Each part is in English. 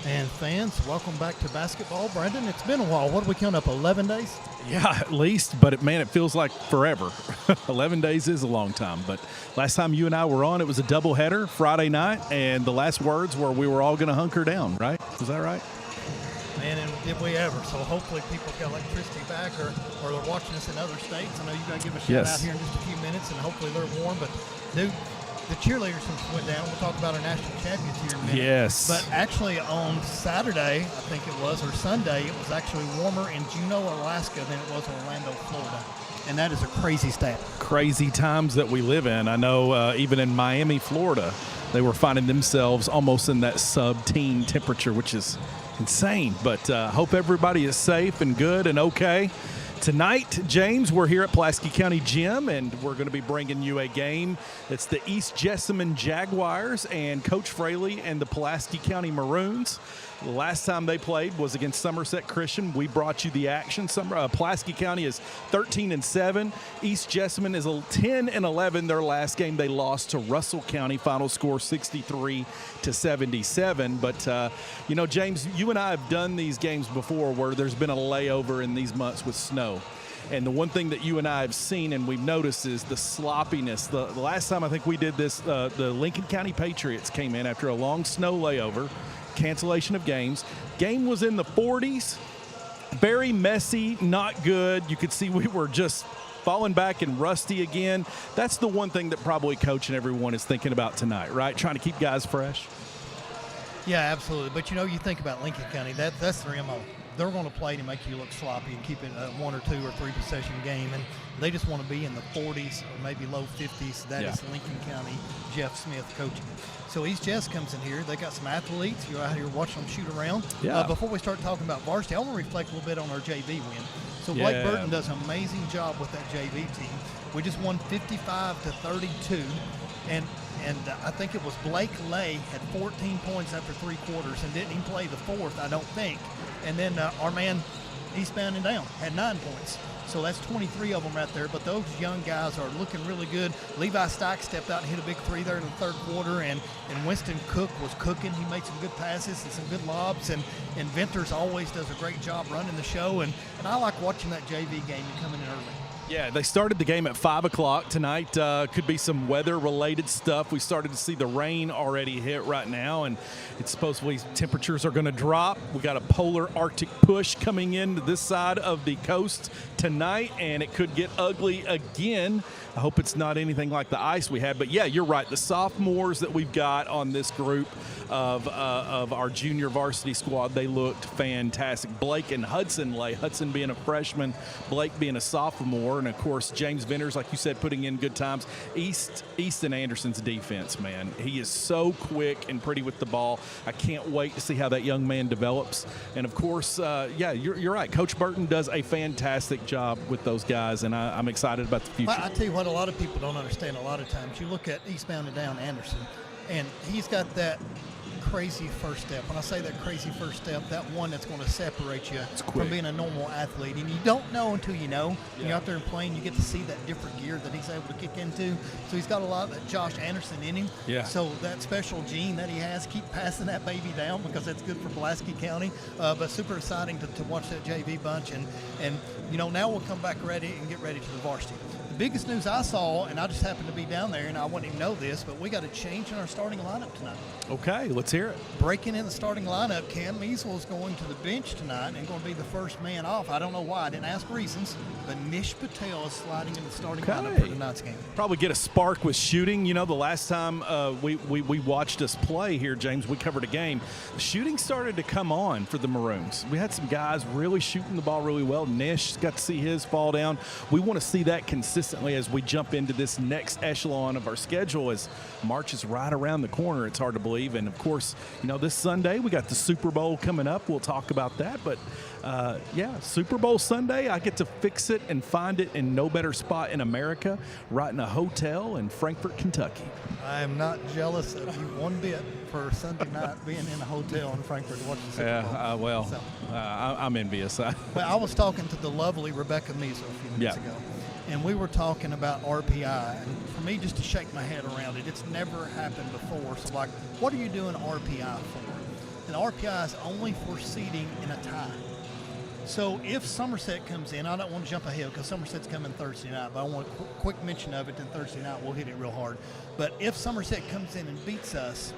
And fans, welcome back to basketball. Brandon, it's been a while. What are we counting up, 11 days? Yeah, at least, but it feels like forever. 11 days is a long time, but last time you and I were on, it was a doubleheader Friday night, and the last words were we were all going to hunker down, right? Was that right? Man, and did we ever? So hopefully people got electricity back or they're watching us in other states. I know you got to give a shout out here in just a few minutes, and hopefully they're warm, but dude, the cheerleaders since went down. We'll talk about our national champions here in a minute. Yes. But actually on Saturday, I think it was, or Sunday, it was actually warmer in Juneau, Alaska than it was in Orlando, Florida. And that is a crazy stat. Crazy times that we live in. I know even in Miami, Florida, they were finding themselves almost in that sub-teen temperature, which is insane. But hope everybody is safe and good and okay. Tonight, James, we're here at Pulaski County Gym, and we're going to be bringing you a game. It's the East Jessamine Jaguars and Coach Fraley and the Pulaski County Maroons. The last time they played was against Somerset Christian. We brought you the action. Pulaski County is 13-7. East Jessamine is 10-11. Their last game they lost to Russell County. Final score 63-77. But James, you and I have done these games before where there's been a layover in these months with snow. And the one thing that you and I have seen and we've noticed is the sloppiness. The last time I think we did this, the Lincoln County Patriots came in after a long snow layover, cancellation of games. Game was in the 40s, very messy, not good. You could see we were just falling back and rusty again. That's the one thing that probably coach and everyone is thinking about tonight, right? Trying to keep guys fresh. Yeah, absolutely. But, you think about Lincoln County, that's their MO. They're going to play to make you look sloppy and keep it a 1 or 2 or 3 possession game, and they just want to be in the 40s or maybe low 50s. That is Lincoln County, Jeff Smith coaching. So East Jess comes in here. They got some athletes. You're out here watching them shoot around. Yeah. Before we start talking about varsity, I want to reflect a little bit on our JV win. So Blake Burton does an amazing job with that JV team. We just won 55-32, and I think it was Blake Lay had 14 points after 3 quarters and didn't even play the fourth, I don't think. And then our man, Eastbound and Down, had 9 points. So that's 23 of them right there. But those young guys are looking really good. Levi Stock stepped out and hit a big 3 there in the third quarter. And Winston Cook was cooking. He made some good passes and some good lobs. And Venters always does a great job running the show. And I like watching that JV game and coming in early. Yeah, they started the game at 5 o'clock tonight. Could be some weather-related stuff. We started to see the rain already hit right now, and it's supposedly temperatures are going to drop. We got a polar Arctic push coming into this side of the coast tonight, and it could get ugly again. I hope it's not anything like the ice we had. But, yeah, you're right. The sophomores that we've got on this group of our junior varsity squad, they looked fantastic. Blake and Hudson Lay, Hudson being a freshman, Blake being a sophomore, and, of course, James Venters, like you said, putting in good times. Easton Anderson's defense, man. He is so quick and pretty with the ball. I can't wait to see how that young man develops. And, of course, you're right. Coach Burton does a fantastic job with those guys, and I'm excited about the future. I tell you what, a lot of people don't understand a lot of times. You look at Eastbound and Down Anderson, and he's got that crazy first step. When I say that crazy first step, that one that's going to separate you from being a normal athlete. And you don't know until you know. When you're out there and playing, you get to see that different gear that he's able to kick into. So he's got a lot of that Josh Anderson in him. Yeah. So that special gene that he has, keep passing that baby down because that's good for Pulaski County. But super exciting to watch that JV bunch. And now we'll come back ready and get ready to the varsity. The biggest news I saw, and I just happened to be down there, and I wouldn't even know this, but we got a change in our starting lineup tonight. Okay, let's hear it. Breaking in the starting lineup, Cam Measle is going to the bench tonight and going to be the first man off. I don't know why. I didn't ask reasons, but Nish Patel is sliding in the starting lineup for tonight's game. Probably get a spark with shooting. The last time we watched us play here, James, we covered a game. The shooting started to come on for the Maroons. We had some guys really shooting the ball really well. Nish got to see his fall down. We want to see that consistently as we jump into this next echelon of our schedule as March is right around the corner. It's hard to believe. And, of course, this Sunday we got the Super Bowl coming up. We'll talk about that. But, Super Bowl Sunday, I get to fix it and find it in no better spot in America, right in a hotel in Frankfort, Kentucky. I am not jealous of you one bit for Sunday night being in a hotel in Frankfort watching the Super Bowl. I'm envious. But I was talking to the lovely Rebecca Measle a few minutes ago, and we were talking about RPI. And for me, just to shake my head around it, it's never happened before. So, what are you doing RPI for? and RPI is only for seeding in a tie. So if Somerset comes in, I don't want to jump ahead because Somerset's coming Thursday night, but I want a quick mention of it, then Thursday night we'll hit it real hard. But if Somerset comes in and beats us,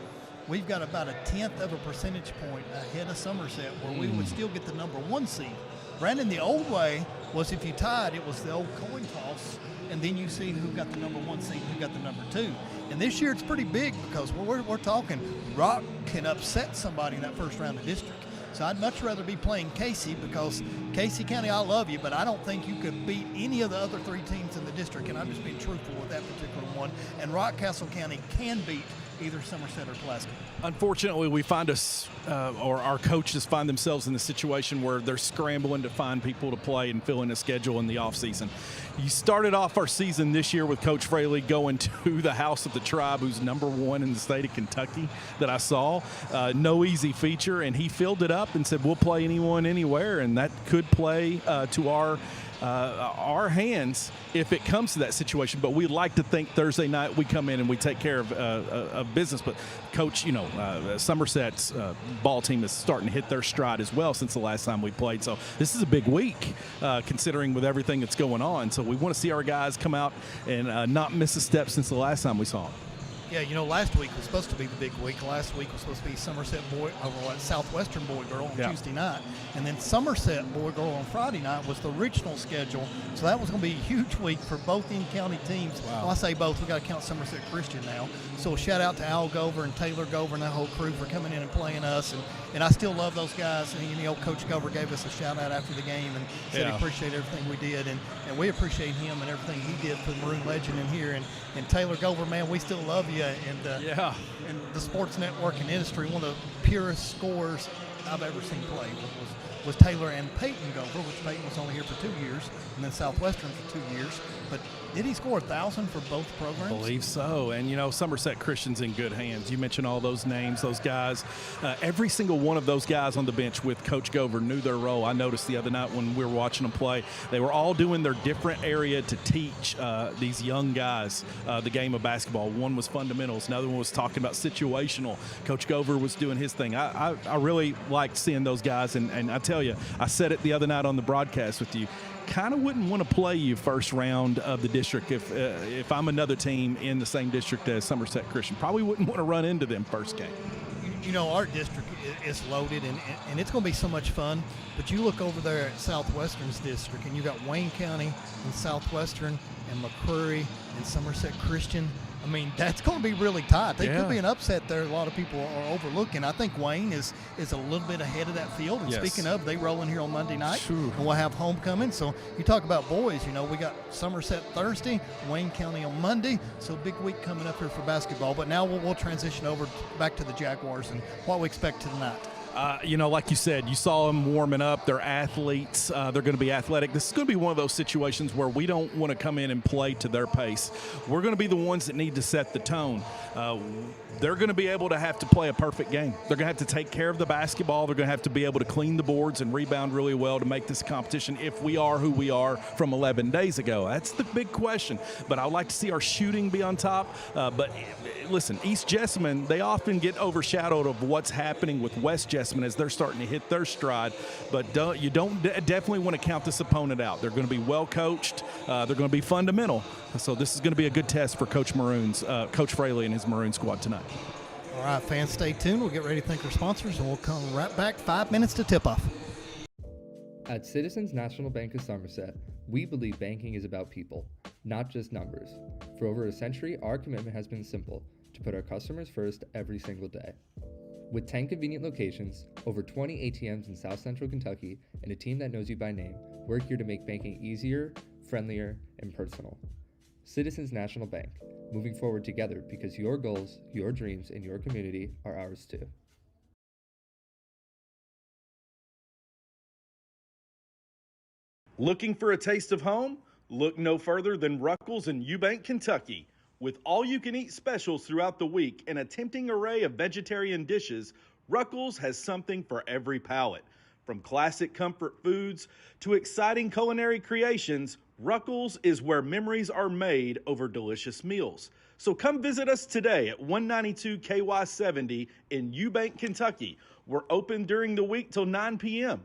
we've got about a 10th of a percentage point ahead of Somerset where we would still get the number 1 seed. Brandon, the old way was if you tied, it was the old coin toss, and then you see who got the number 1 seed and who got the number 2. And this year it's pretty big because we're talking Rock can upset somebody in that first round of district. So I'd much rather be playing Casey because Casey County, I love you, but I don't think you could beat any of the other 3 teams in the district, and I'm just being truthful with that particular one. And Rockcastle County can beat either Somerset or Pulaski. Unfortunately, we find us, or our coaches find themselves in the situation where they're scrambling to find people to play and fill in a schedule in the offseason. You started off our season this year with Coach Fraley going to the House of the Tribe, who's number 1 in the state of Kentucky that I saw. No easy feature, and he filled it up and said, we'll play anyone, anywhere, and that could play to our hands if it comes to that situation. But we'd like to think Thursday night we come in and we take care of business. But Coach, Somerset's ball team is starting to hit their stride as well since the last time we played. So this is a big week considering with everything that's going on. So we want to see our guys come out and not miss a step since the last time we saw them. Yeah, last week was supposed to be the big week. Last week was supposed to be Somerset Southwestern boy girl on Tuesday night, and then Somerset boy girl on Friday night was the original schedule. So that was going to be a huge week for both in-county teams. Wow. Well, I say both. We got to count Somerset Christian now. So shout out to Al Gover and Taylor Gover and that whole crew for coming in and playing us. And I still love those guys. And Coach Gover gave us a shout out after the game and said he appreciated everything we did, and we appreciate him and everything he did for the Maroon Legend in here. And Taylor Gover, man, we still love you. And the sports network and industry, one of the purest scorers I've ever seen play was Taylor and Peyton Gover, which Peyton was only here for 2 years, and then Southwestern for 2 years. But did he score 1,000 for both programs? I believe so. And, Somerset Christian's in good hands. You mentioned all those names, those guys. Every single one of those guys on the bench with Coach Gover knew their role. I noticed the other night when we were watching them play, they were all doing their different area to teach these young guys the game of basketball. One was fundamentals. Another one was talking about situational. Coach Gover was doing his thing. I really liked seeing those guys. And I tell you, I said it the other night on the broadcast with you, kind of wouldn't want to play you first round of the district if I'm another team in the same district as Somerset Christian. Probably wouldn't want to run into them first game. Our district is loaded, and it's going to be so much fun. But you look over there at Southwestern's district, and you got Wayne County and Southwestern and McCreary and Somerset Christian. I mean, that's going to be really tight. There could be an upset there a lot of people are overlooking. I think Wayne is a little bit ahead of that field. And speaking of, they roll in here on Monday night, and we'll have homecoming. So you talk about boys, we got Somerset Thursday, Wayne County on Monday. So big week coming up here for basketball. But now we'll transition over back to the Jaguars and what we expect tonight. Like you said, you saw them warming up. They're athletes. They're going to be athletic. This is going to be one of those situations where we don't want to come in and play to their pace. We're going to be the ones that need to set the tone. They're going to be able to have to play a perfect game. They're going to have to take care of the basketball. They're going to have to be able to clean the boards and rebound really well to make this competition if we are who we are from 11 days ago. That's the big question. But I would like to see our shooting be on top. But listen, East Jessamine, they often get overshadowed of what's happening with West Jessamine as they're starting to hit their stride. But you don't definitely want to count this opponent out. They're going to be well coached. They're going to be fundamental. So this is going to be a good test for Coach Fraley and his Maroon squad tonight. All right, fans, stay tuned. We'll get ready to thank our sponsors, and we'll come right back. 5 minutes to tip-off. At Citizens National Bank of Somerset, we believe banking is about people, not just numbers. For over a century, our commitment has been simple: to put our customers first every single day. With 10 convenient locations, over 20 ATMs in South Central Kentucky, and a team that knows you by name, we're here to make banking easier, friendlier, and personal. Citizens National Bank, moving forward together because your goals, your dreams, and your community are ours too. Looking for a taste of home? Look no further than Ruckles in Eubank, Kentucky. With all-you-can-eat specials throughout the week and a tempting array of vegetarian dishes, Ruckles has something for every palate. From classic comfort foods to exciting culinary creations, Ruckles is where memories are made over delicious meals. So come visit us today at 192 KY 70 in Eubank, Kentucky. We're open during the week till 9 p.m.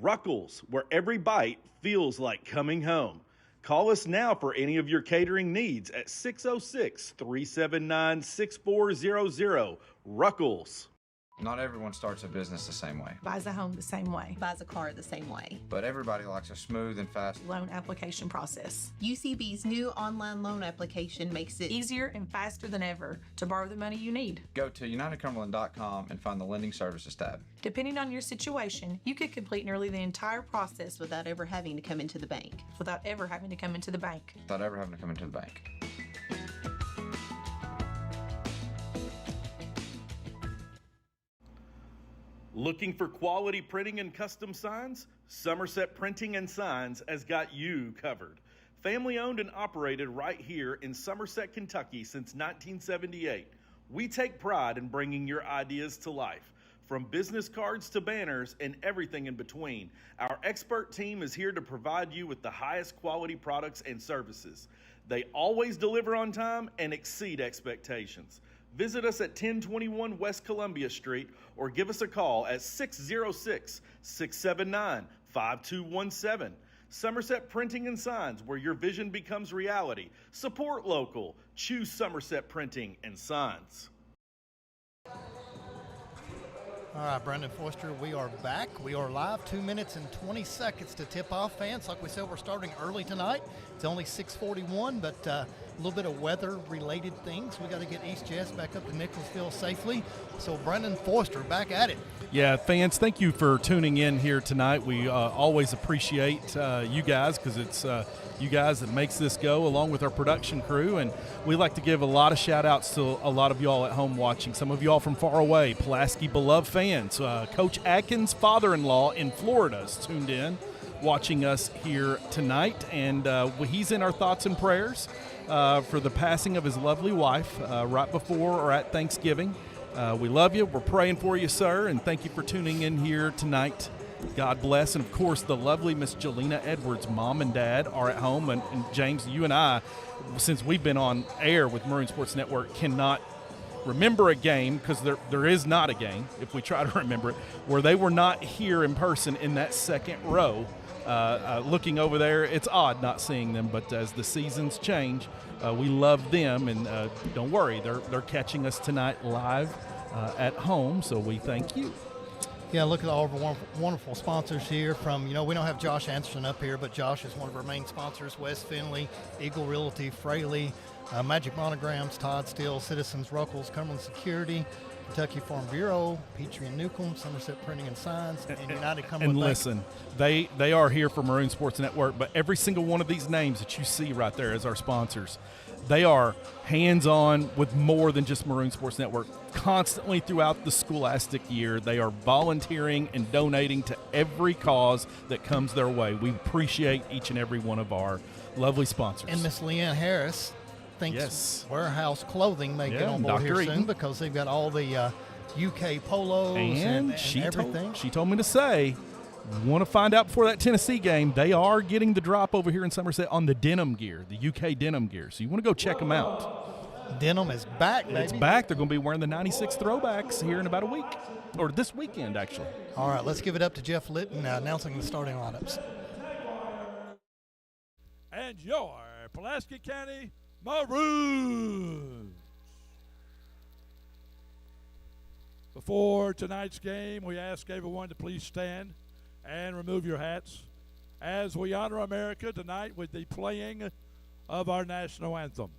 Ruckles, where every bite feels like coming home. Call us now for any of your catering needs at 606-379-6400. Ruckles. Not everyone starts a business the same way, Buys a home the same way. Buys a car the same way. but everybody likes a smooth and fast. Loan application process. UCB's new online loan application makes it Easier and faster than ever to borrow the money you need. Go to UnitedCumberland.com and find the Lending Services tab. Depending on your situation, you could complete nearly the entire process without ever having to come into the bank. without ever having to come into the bank. Without ever having to come into the bank. Looking for quality printing and custom signs? Somerset Printing and Signs has got you covered. Family owned and operated right here in Somerset, Kentucky since 1978. We take pride in bringing your ideas to life. From business cards to banners and everything in between, our expert team is here to provide you with the highest quality products and services. They always deliver on time and exceed expectations. Visit us at 1021 West Columbia Street or give us a call at 606-679-5217. Somerset Printing and Signs, where your vision becomes reality. Support local. Choose Somerset Printing and Signs. All right, Brendan Foster, we are back. We are live, 2 minutes and 20 seconds to tip off, fans. Like we said, we're starting early tonight. It's only 6:41, but a little bit of weather-related things. We got to get East Jess back up to Nicholsville safely. So Brendan Foster, back at it. Yeah, fans, thank you for tuning in here tonight. We always appreciate you guys because it's you guys that makes this go along with our production crew. And we like to give a lot of shout-outs to a lot of y'all at home watching. Some of y'all from far away, Pulaski beloved fans. Coach Atkins' father-in-law in Florida is tuned in watching us here tonight. And he's in our thoughts and prayers for the passing of his lovely wife right before or at Thanksgiving. We love you. We're praying for you, sir, and thank you for tuning in here tonight. God bless. And, of course, the lovely Miss Jelena Edwards' mom and dad are at home. And James, you and I, since we've been on air with Maroon Sports Network, cannot remember a game, because there is not a game, if we try to remember it, where they were not here in person in that second row. Looking over there, it's odd not seeing them, but as the seasons change, we love them, and don't worry, they're catching us tonight live at home, so we thank you. Yeah, look at all of our wonderful sponsors here from, we don't have Josh Anderson up here, but Josh is one of our main sponsors, West Finley, Eagle Realty, Fraley, Magic Monograms, Todd Steele, Citizens Ruckles, Cumberland Security, Kentucky Farm Bureau, Petrie and Newcomb, Somerset Printing and Signs, and United Cumberland And Bank. listen, they are here for Maroon Sports Network, but every single one of these names that you see right there as our sponsors, they are hands-on with more than just Maroon Sports Network. Constantly throughout the scholastic year, they are volunteering and donating to every cause that comes their way. We appreciate each and every one of our lovely sponsors. And Miss Leanne Harris thinks Yes. Warehouse Clothing may get on board Dr. here Eaton. soon, because they've got all the UK polos and she everything. she told me to say, want to find out before that Tennessee game, they are getting the drop over here in Somerset on the denim gear, the UK denim gear. So you want to go check them out. Denim is back, baby. It's back. They're going to be wearing the 96 throwbacks here in about a week, or this weekend, actually. All right, let's give it up to Jeff Litton announcing the starting lineups. And your Pulaski County Maroons. Before tonight's game, we ask everyone to please stand and remove your hats as we honor America tonight with the playing of our national anthem.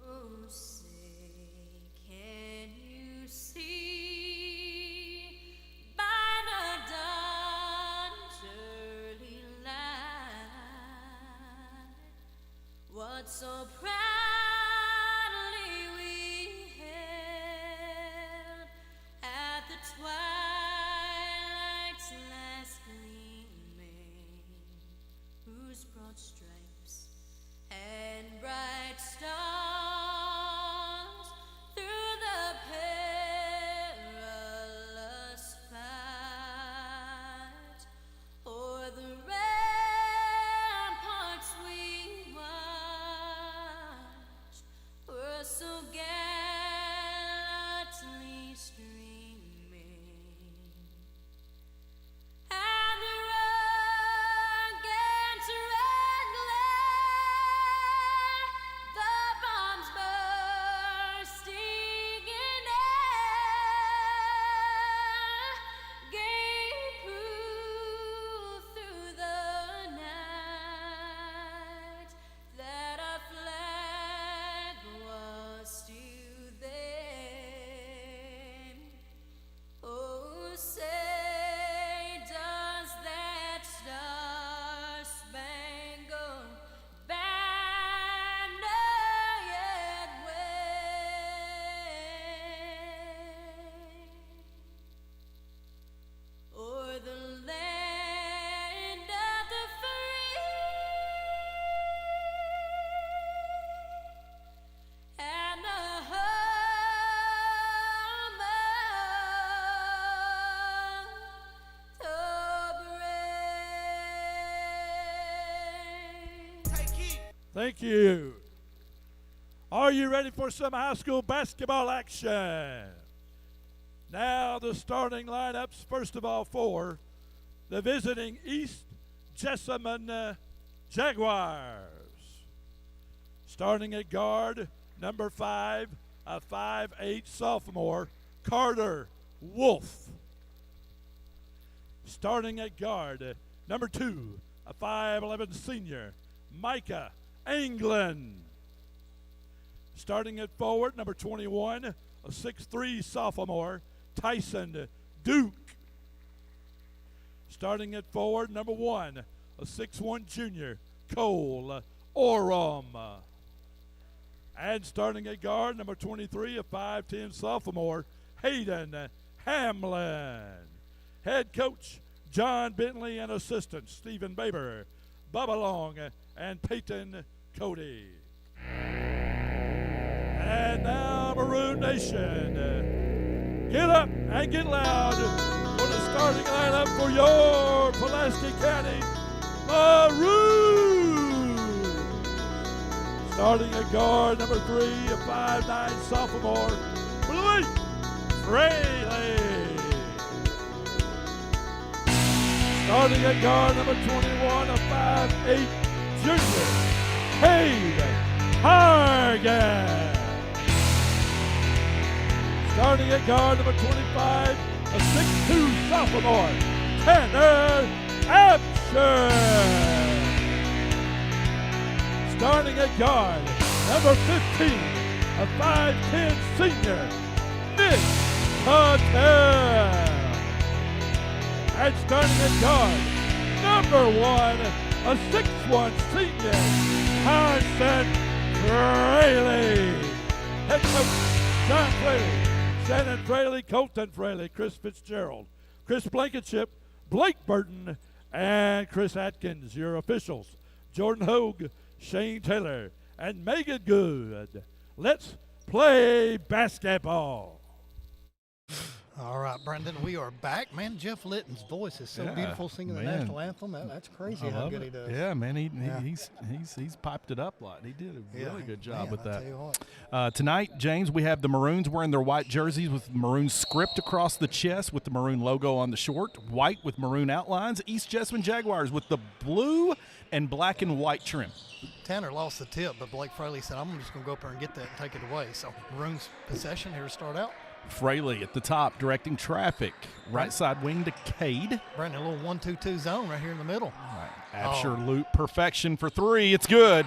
Oh, say, can you see by the dawn's early light what so proudly we held at the twilight's last gleaming, whose broad stripes and bright stars through the perilous fight o'er the rampart so gallantly streaming, and the rugged red glare, the bombs bursting in air, gave proof through the night that our flag was still there. Oh, say does that star-spangled banner yet wave o'er the land of the free and the home of the brave. Thank you. Are you ready for some high school basketball action? Now the starting lineups, first of all, for the visiting East Jessamine Jaguars. Starting at guard, number 5, a 5'8" sophomore, Carter Wolf. Starting at guard, number 2, a 5'11" senior, Micah Anglin. Starting at forward, number 21, a 6'3" sophomore, Tyson Duke. Starting at forward, number 1, a 6'1" junior, Cole Oram. And starting at guard, number 23, a 5'10" sophomore, Hayden Hamlin. Head coach, John Bentley, and assistant, Stephen Baber, Bubba Long, and Peyton Cody. And now, Maroon Nation, get up and get loud for the starting lineup for your Pulaski County Maroons. Starting at guard, number 3, a 5'9" sophomore, Blake Fraley. Starting at guard, number 21, a 5'8" junior, Cade Hargan. Starting at guard, number 25, a 6'2" sophomore, Tanner Absher. Starting at guard, number 15, a 5'10" senior, Nick Patel. And starting at guard, number 1, a 6'1" senior, Carson Fraley. Head coach, John Fraley, Shannon Fraley, Colton Fraley, Chris Fitzgerald, Chris Blankenship, Blake Burton, and Chris Atkins, your officials. Jordan Hogue, Shane Taylor, and Megan Good. Let's play basketball. All right, Brendan, we are back. Man, Jeff Litton's voice is so beautiful singing the national anthem. That's crazy how good he does. Yeah, man, he's piped it up a lot. He did a really good job with that. Tell you what. Tonight, James, we have the Maroons wearing their white jerseys with Maroon script across the chest with the Maroon logo on the short, white with Maroon outlines. East Jessamine Jaguars with the blue and black and white trim. Tanner lost the tip, but Blake Fraley said, I'm just going to go up there and get that and take it away. So Maroons possession here to start out. Fraley at the top, directing traffic. Right side wing to Cade. Brandon, a little 1-2-2 zone right here in the middle. All right. Absher loop perfection for 3. It's good.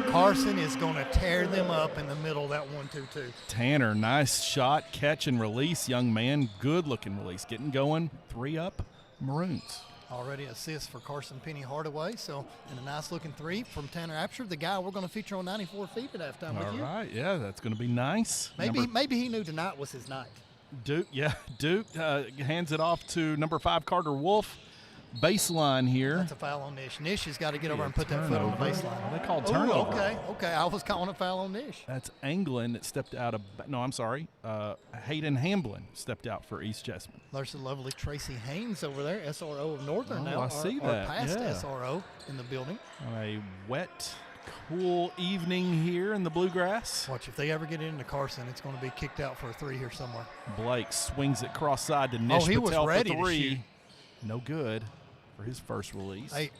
Carson is going to tear them up in the middle of that 1-2-2. Tanner, nice shot, catch and release. Young man, good looking release. Getting going. 3 up, Maroons. Already assist for Carson Penny Hardaway. So, and a nice looking 3 from Tanner Absher, the guy we're going to feature on 94 Feet at halftime with you. All right, yeah, that's going to be nice. Maybe he knew tonight was his night. Duke hands it off to number 5, Carter Wolf. Baseline here. That's a foul on Nish. Nish has got to get over and put that foot on the baseline. They called turnover. Okay. I was calling a foul on Nish. That's Anglin that stepped out of. No, I'm sorry. Hayden Hamblin stepped out for East Jessamine. There's the lovely Tracy Haynes over there, SRO of Northern now. I see that. Our past yeah. SRO in the building. A wet Cool evening here in the Bluegrass. Watch, if they ever get into Carson, it's going to be kicked out for a 3 here somewhere. Blake swings it cross side to Nish he Patel was ready for to 3. shoot. No good for his first release. Hey,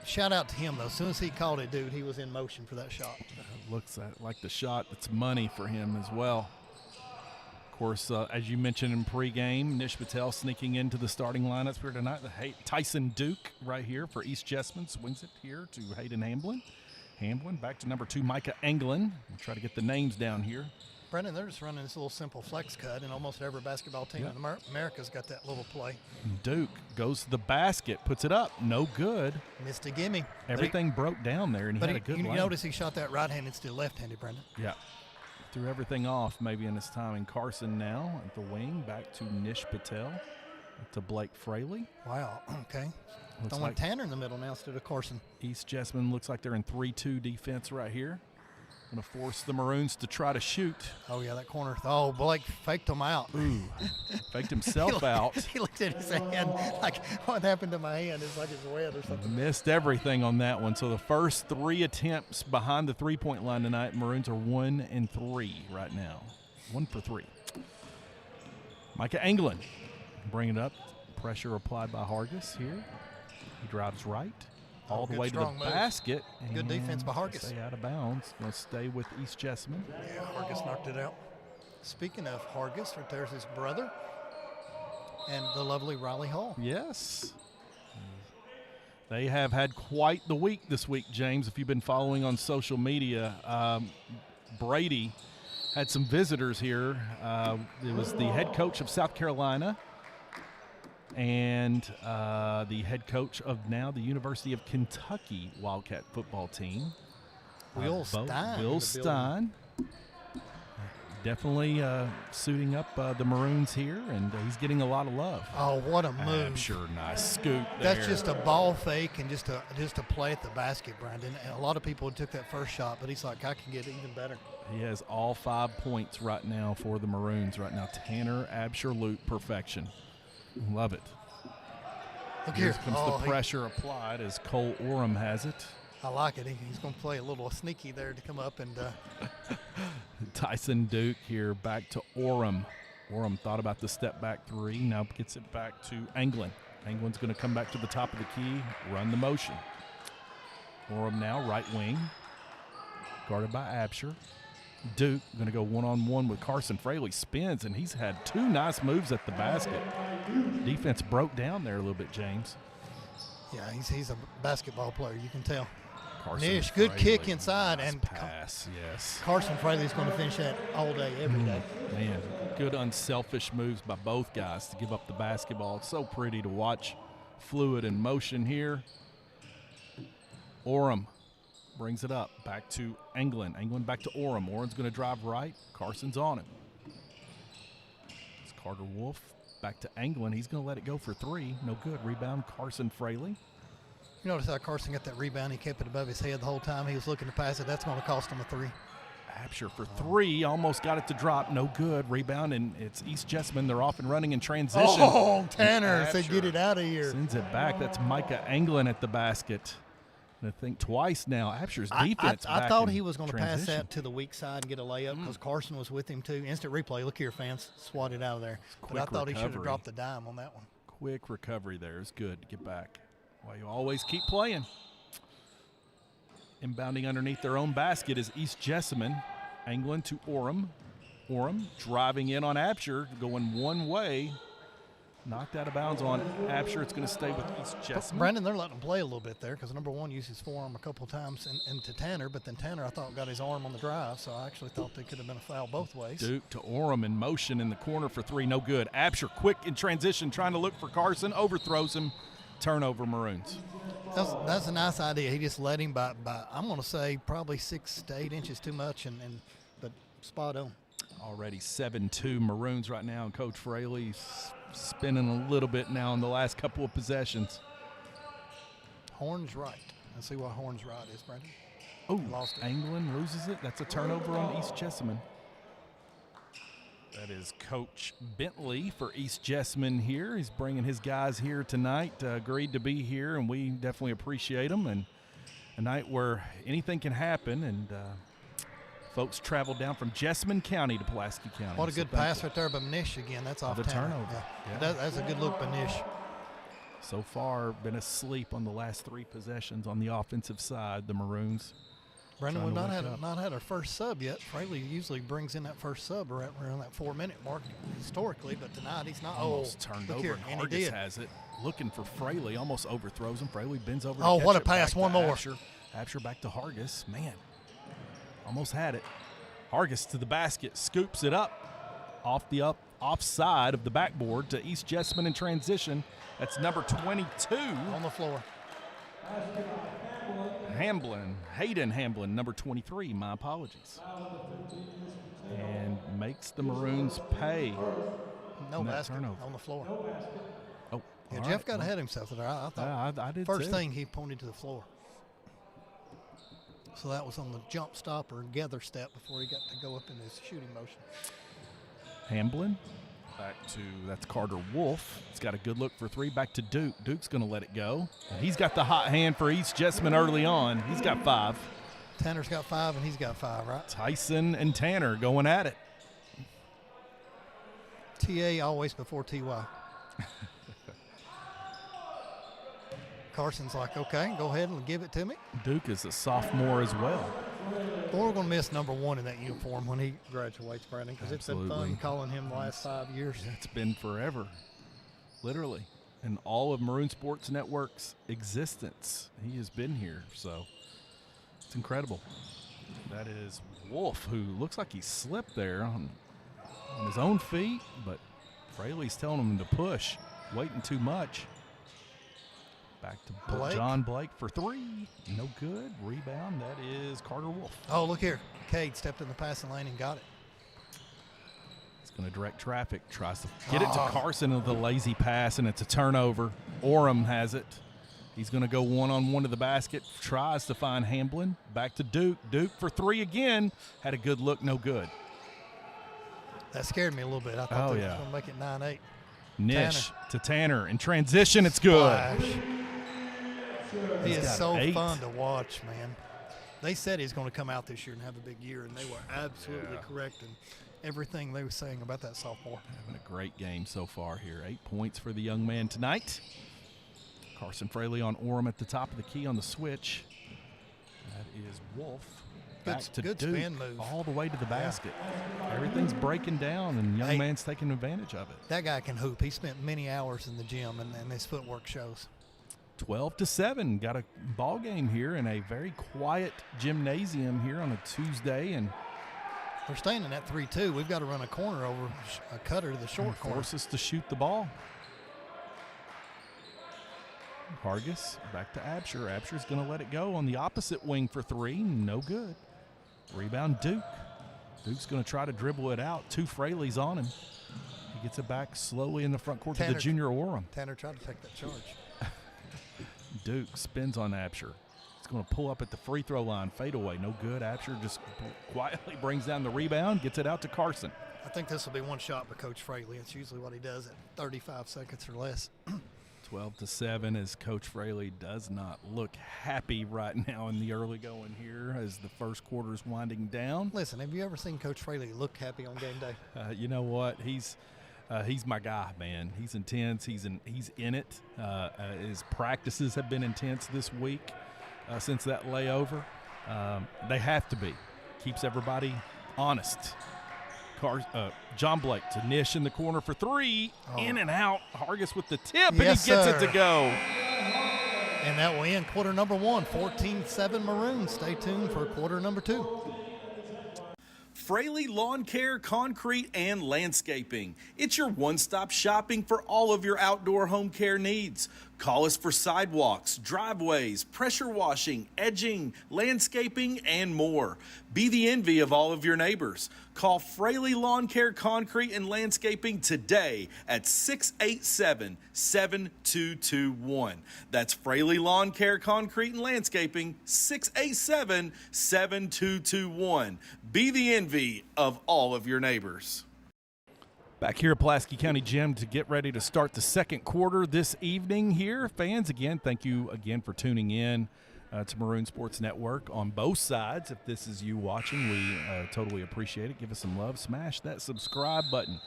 shout out to him, though. As soon as he called it, dude, he was in motion for that shot. Looks like the shot that's money for him as well. Of course, as you mentioned in pregame, Nish Patel sneaking into the starting lineups for tonight. Tyson Duke right here for East Jessamine swings it here to Hayden Hamblin. Hamblin back to number 2, Micah Anglin. We'll try to get the names down here. Brendan, they're just running this little simple flex cut, and almost every basketball team in America's got that little play. Duke goes to the basket, puts it up, no good. Missed a gimme. Everything broke down there, and he had a good you lane. notice he shot that right-handed instead of left-handed, Brendan. Yeah. Threw everything off maybe in his time. And Carson now at the wing, back to Nish Patel, to Blake Fraley. Wow, okay. Looks Throwing like Tanner in the middle now instead of Carson. East Jessamine looks like they're in 3-2 defense right here. Going to force the Maroons to try to shoot. Oh, yeah, that corner. Oh, Blake faked him out. Ooh, faked himself out. He looked at his hand like, what happened to my hand? It's like it's wet or something. Missed everything on that one. So the first 3 attempts behind the three-point line tonight, Maroons are 1 and 3 right now. 1 for 3. Micah Anglin bring it up. Pressure applied by Hargis here. He drives right. All the way to the basket. Good defense by Hargis. Stay out of bounds. Going to stay with East Jessamine. Yeah, Hargis knocked it out. Speaking of Hargis, right there's his brother and the lovely Riley Hall. Yes. They have had quite the week this week, James. If you've been following on social media, Brady had some visitors here. It was the head coach of South Carolina and the head coach of now the University of Kentucky Wildcat football team. Will Stein. Will Stein. Definitely suiting up the Maroons here, and he's getting a lot of love. Oh, what a move. Sure, nice scoot there. That's just a ball fake and just a play at the basket, Brandon. And a lot of people took that first shot, but he's like, I can get even better. He has all 5 points right now for the Maroons right now. Tanner, absolute perfection. Love it. Look Here here. comes the pressure applied as Cole Oram has it. I like it. He's going to play a little sneaky there to come up and Tyson Duke here back to Oram. Oram thought about the step back 3. Now gets it back to Anglin. Anglin's going to come back to the top of the key, run the motion. Oram now right wing, guarded by Absher. Duke going to go one-on-one with Carson Fraley. Spins, and he's had 2 nice moves at the basket. Defense broke down there a little bit, James. yeah, he's a basketball player. You can tell. Carson Nish, good Fraley, kick inside. nice And pass, yes. Carson Fraley's going to finish that all day, every day. Man, good unselfish moves by both guys to give up the basketball. It's so pretty to watch. Fluid in motion here. Oram brings it up. Back to Anglin. Anglin back to Oram. Oram's going to drive right. Carson's on him. It's Carter Wolf. Back to Anglin. He's going to let it go for 3. No good. Rebound, Carson Fraley. You notice how Carson got that rebound. He kept it above his head the whole time. He was looking to pass it. That's going to cost him a 3. Absher for 3. Almost got it to drop. No good. Rebound, and it's East Jessamine. They're off and running in transition. Oh, Tanner said, get it out of here. Sends it back. That's Micah Anglin at the basket. And I think twice now. Absher's defense I back thought in he was going to pass transition. that to the weak side and get a layup because Carson was with him too. Instant replay. Look here, fans. Swat it out of there. But I thought he should have recovery. dropped the dime on that one. Quick recovery there is good to get back. Well, you always keep playing. Inbounding underneath their own basket is East Jessamine. Anglin to Oram. Oram driving in on Absher, going one way. Knocked out of bounds on Absher. It's going to stay with East Jessamine. Brandon, they're letting him play a little bit there because number 1 used his forearm a couple times into Tanner, but then Tanner, I thought, got his arm on the drive, so I actually thought they could have been a foul both ways. Duke to Oram in motion in the corner for 3. No good. Absher quick in transition, trying to look for Carson. Overthrows him. Turnover, Maroons. That's a nice idea. He just led him by I'm going to say probably 6 to 8 inches too much, but spot on. Already 7-2 Maroons right now, and Coach Fraley's spinning a little bit now in the last couple of possessions. Horn's right. Let's see what Horn's right is, Brandon. Oh, Lost it. Anglin loses it. That's a turnover on East Jessamine. That is Coach Bentley for East Jessamine here. He's bringing his guys here tonight. Agreed to be here, and we definitely appreciate them. And a night where anything can happen, and folks traveled down from Jessamine County to Pulaski County. What a good pass right there by Manish again. That's off the Tanner. turnover. Yeah. That's a good look by Manish. So far, been asleep on the last 3 possessions on the offensive side, the Maroons. Brendan, we've trying to not had our first sub yet. Fraley usually brings in that first sub around that 4-minute mark historically, but tonight he's not. Almost turned look over, here, and he Hargis did. has it. Looking for Fraley, almost overthrows him. Fraley bends over. Oh, to what catch a it. pass, Back one to more. Absher back to Hargis. Man, almost had it. Hargis to the basket, scoops it up off the offside of the backboard to East Jessamine in transition. That's number 22 On the floor. Hayden Hamblin, number 23. My apologies. And makes the Maroons pay. No that basket turnover. on the floor. Oh, Yeah, all Jeff right. got ahead of himself there. I thought Yeah, I did first too. thing he pointed to the floor. So that was on the jump stop or gather step before he got to go up in his shooting motion. Hamblin back to, that's Carter Wolf. He's got a good look for 3. Back to Duke. Duke's going to let it go. And he's got the hot hand for East Jessamine early on. He's got 5. Tanner's got 5 and he's got 5, right? Tyson and Tanner going at it. TA always before TY. Carson's like, okay, go ahead and give it to me. Duke is a sophomore as well. Well, we're going to miss number 1 in that uniform when he graduates, Brandon, because it's been Absolutely. fun calling him the last 5 years. It's been forever, literally. In all of Maroon Sports Network's existence, he has been here. So it's incredible. That is Wolf, who looks like he slipped there on his own feet, but Fraley's telling him to push, waiting too much. Back to Blake. John Blake for 3. No good. Rebound. That is Carter Wolf. Oh, look here. Cade stepped in the passing lane and got it. He's going to direct traffic. Tries to get it to Carson with a lazy pass, and it's a turnover. Orem has it. He's going to go one-on-one to the basket. Tries to find Hamblin. Back to Duke. Duke for 3 again. Had a good look. No good. That scared me a little bit. I thought they were going to make it 9-8. Nish to Tanner. In transition, it's good. Flash. He is got so 8. fun to watch, man. They said he's going to come out this year and have a big year, and they were absolutely correct in everything they were saying about that sophomore. Having a great game so far here. 8 points for the young man tonight. Carson Fraley on Orem at the top of the key on the switch. That is Wolf. Back to good Duke, spin move. all the way to the basket. Everything's breaking down, and young man's taking advantage of it. That guy can hoop. He spent many hours in the gym, and his footwork shows. 12-7. Got a ball game here in a very quiet gymnasium here on a Tuesday, and They're staying in that 3-2. We've got to run a corner over a cutter to the short corner. force us to shoot the ball. Hargis back to Absher. Absher's going to let it go on the opposite wing for 3. No good. Rebound Duke. Duke's going to try to dribble it out. 2 Fraleys on him. He gets it back slowly in the front court to the junior Orem. Tanner tried to take that charge. Duke spins on Absher. He's going to pull up at the free throw line. Fade away. No good. Absher just quietly brings down the rebound. Gets it out to Carson. I think this will be one shot by Coach Fraley. It's usually what he does at 35 seconds or less. 12-7 as Coach Fraley does not look happy right now in the early going here as the first quarter is winding down. Listen, have you ever seen Coach Fraley look happy on game day? You know what? He's my guy, man. He's intense. He's in it. His practices have been intense this week since that layover. They have to be. Keeps everybody honest. John Blake to Nish in the corner for 3. In and out. Hargis with the tip, and he gets it to go. And that will end quarter number 1. 14-7 Maroons. Stay tuned for quarter number 2. Fraley Lawn Care, Concrete, and Landscaping. It's your one-stop shopping for all of your outdoor home care needs. Call us for sidewalks, driveways, pressure washing, edging, landscaping, and more. Be the envy of all of your neighbors. Call Fraley Lawn Care, Concrete, and Landscaping today at 687-7221. That's Fraley Lawn Care, Concrete, and Landscaping, 687-7221. Be the envy of all of your neighbors. Back here at Pulaski County Gym to get ready to start the second quarter this evening here. Fans, again, thank you again for tuning in to Maroon Sports Network on both sides. If this is you watching, we totally appreciate it. Give us some love. Smash that subscribe button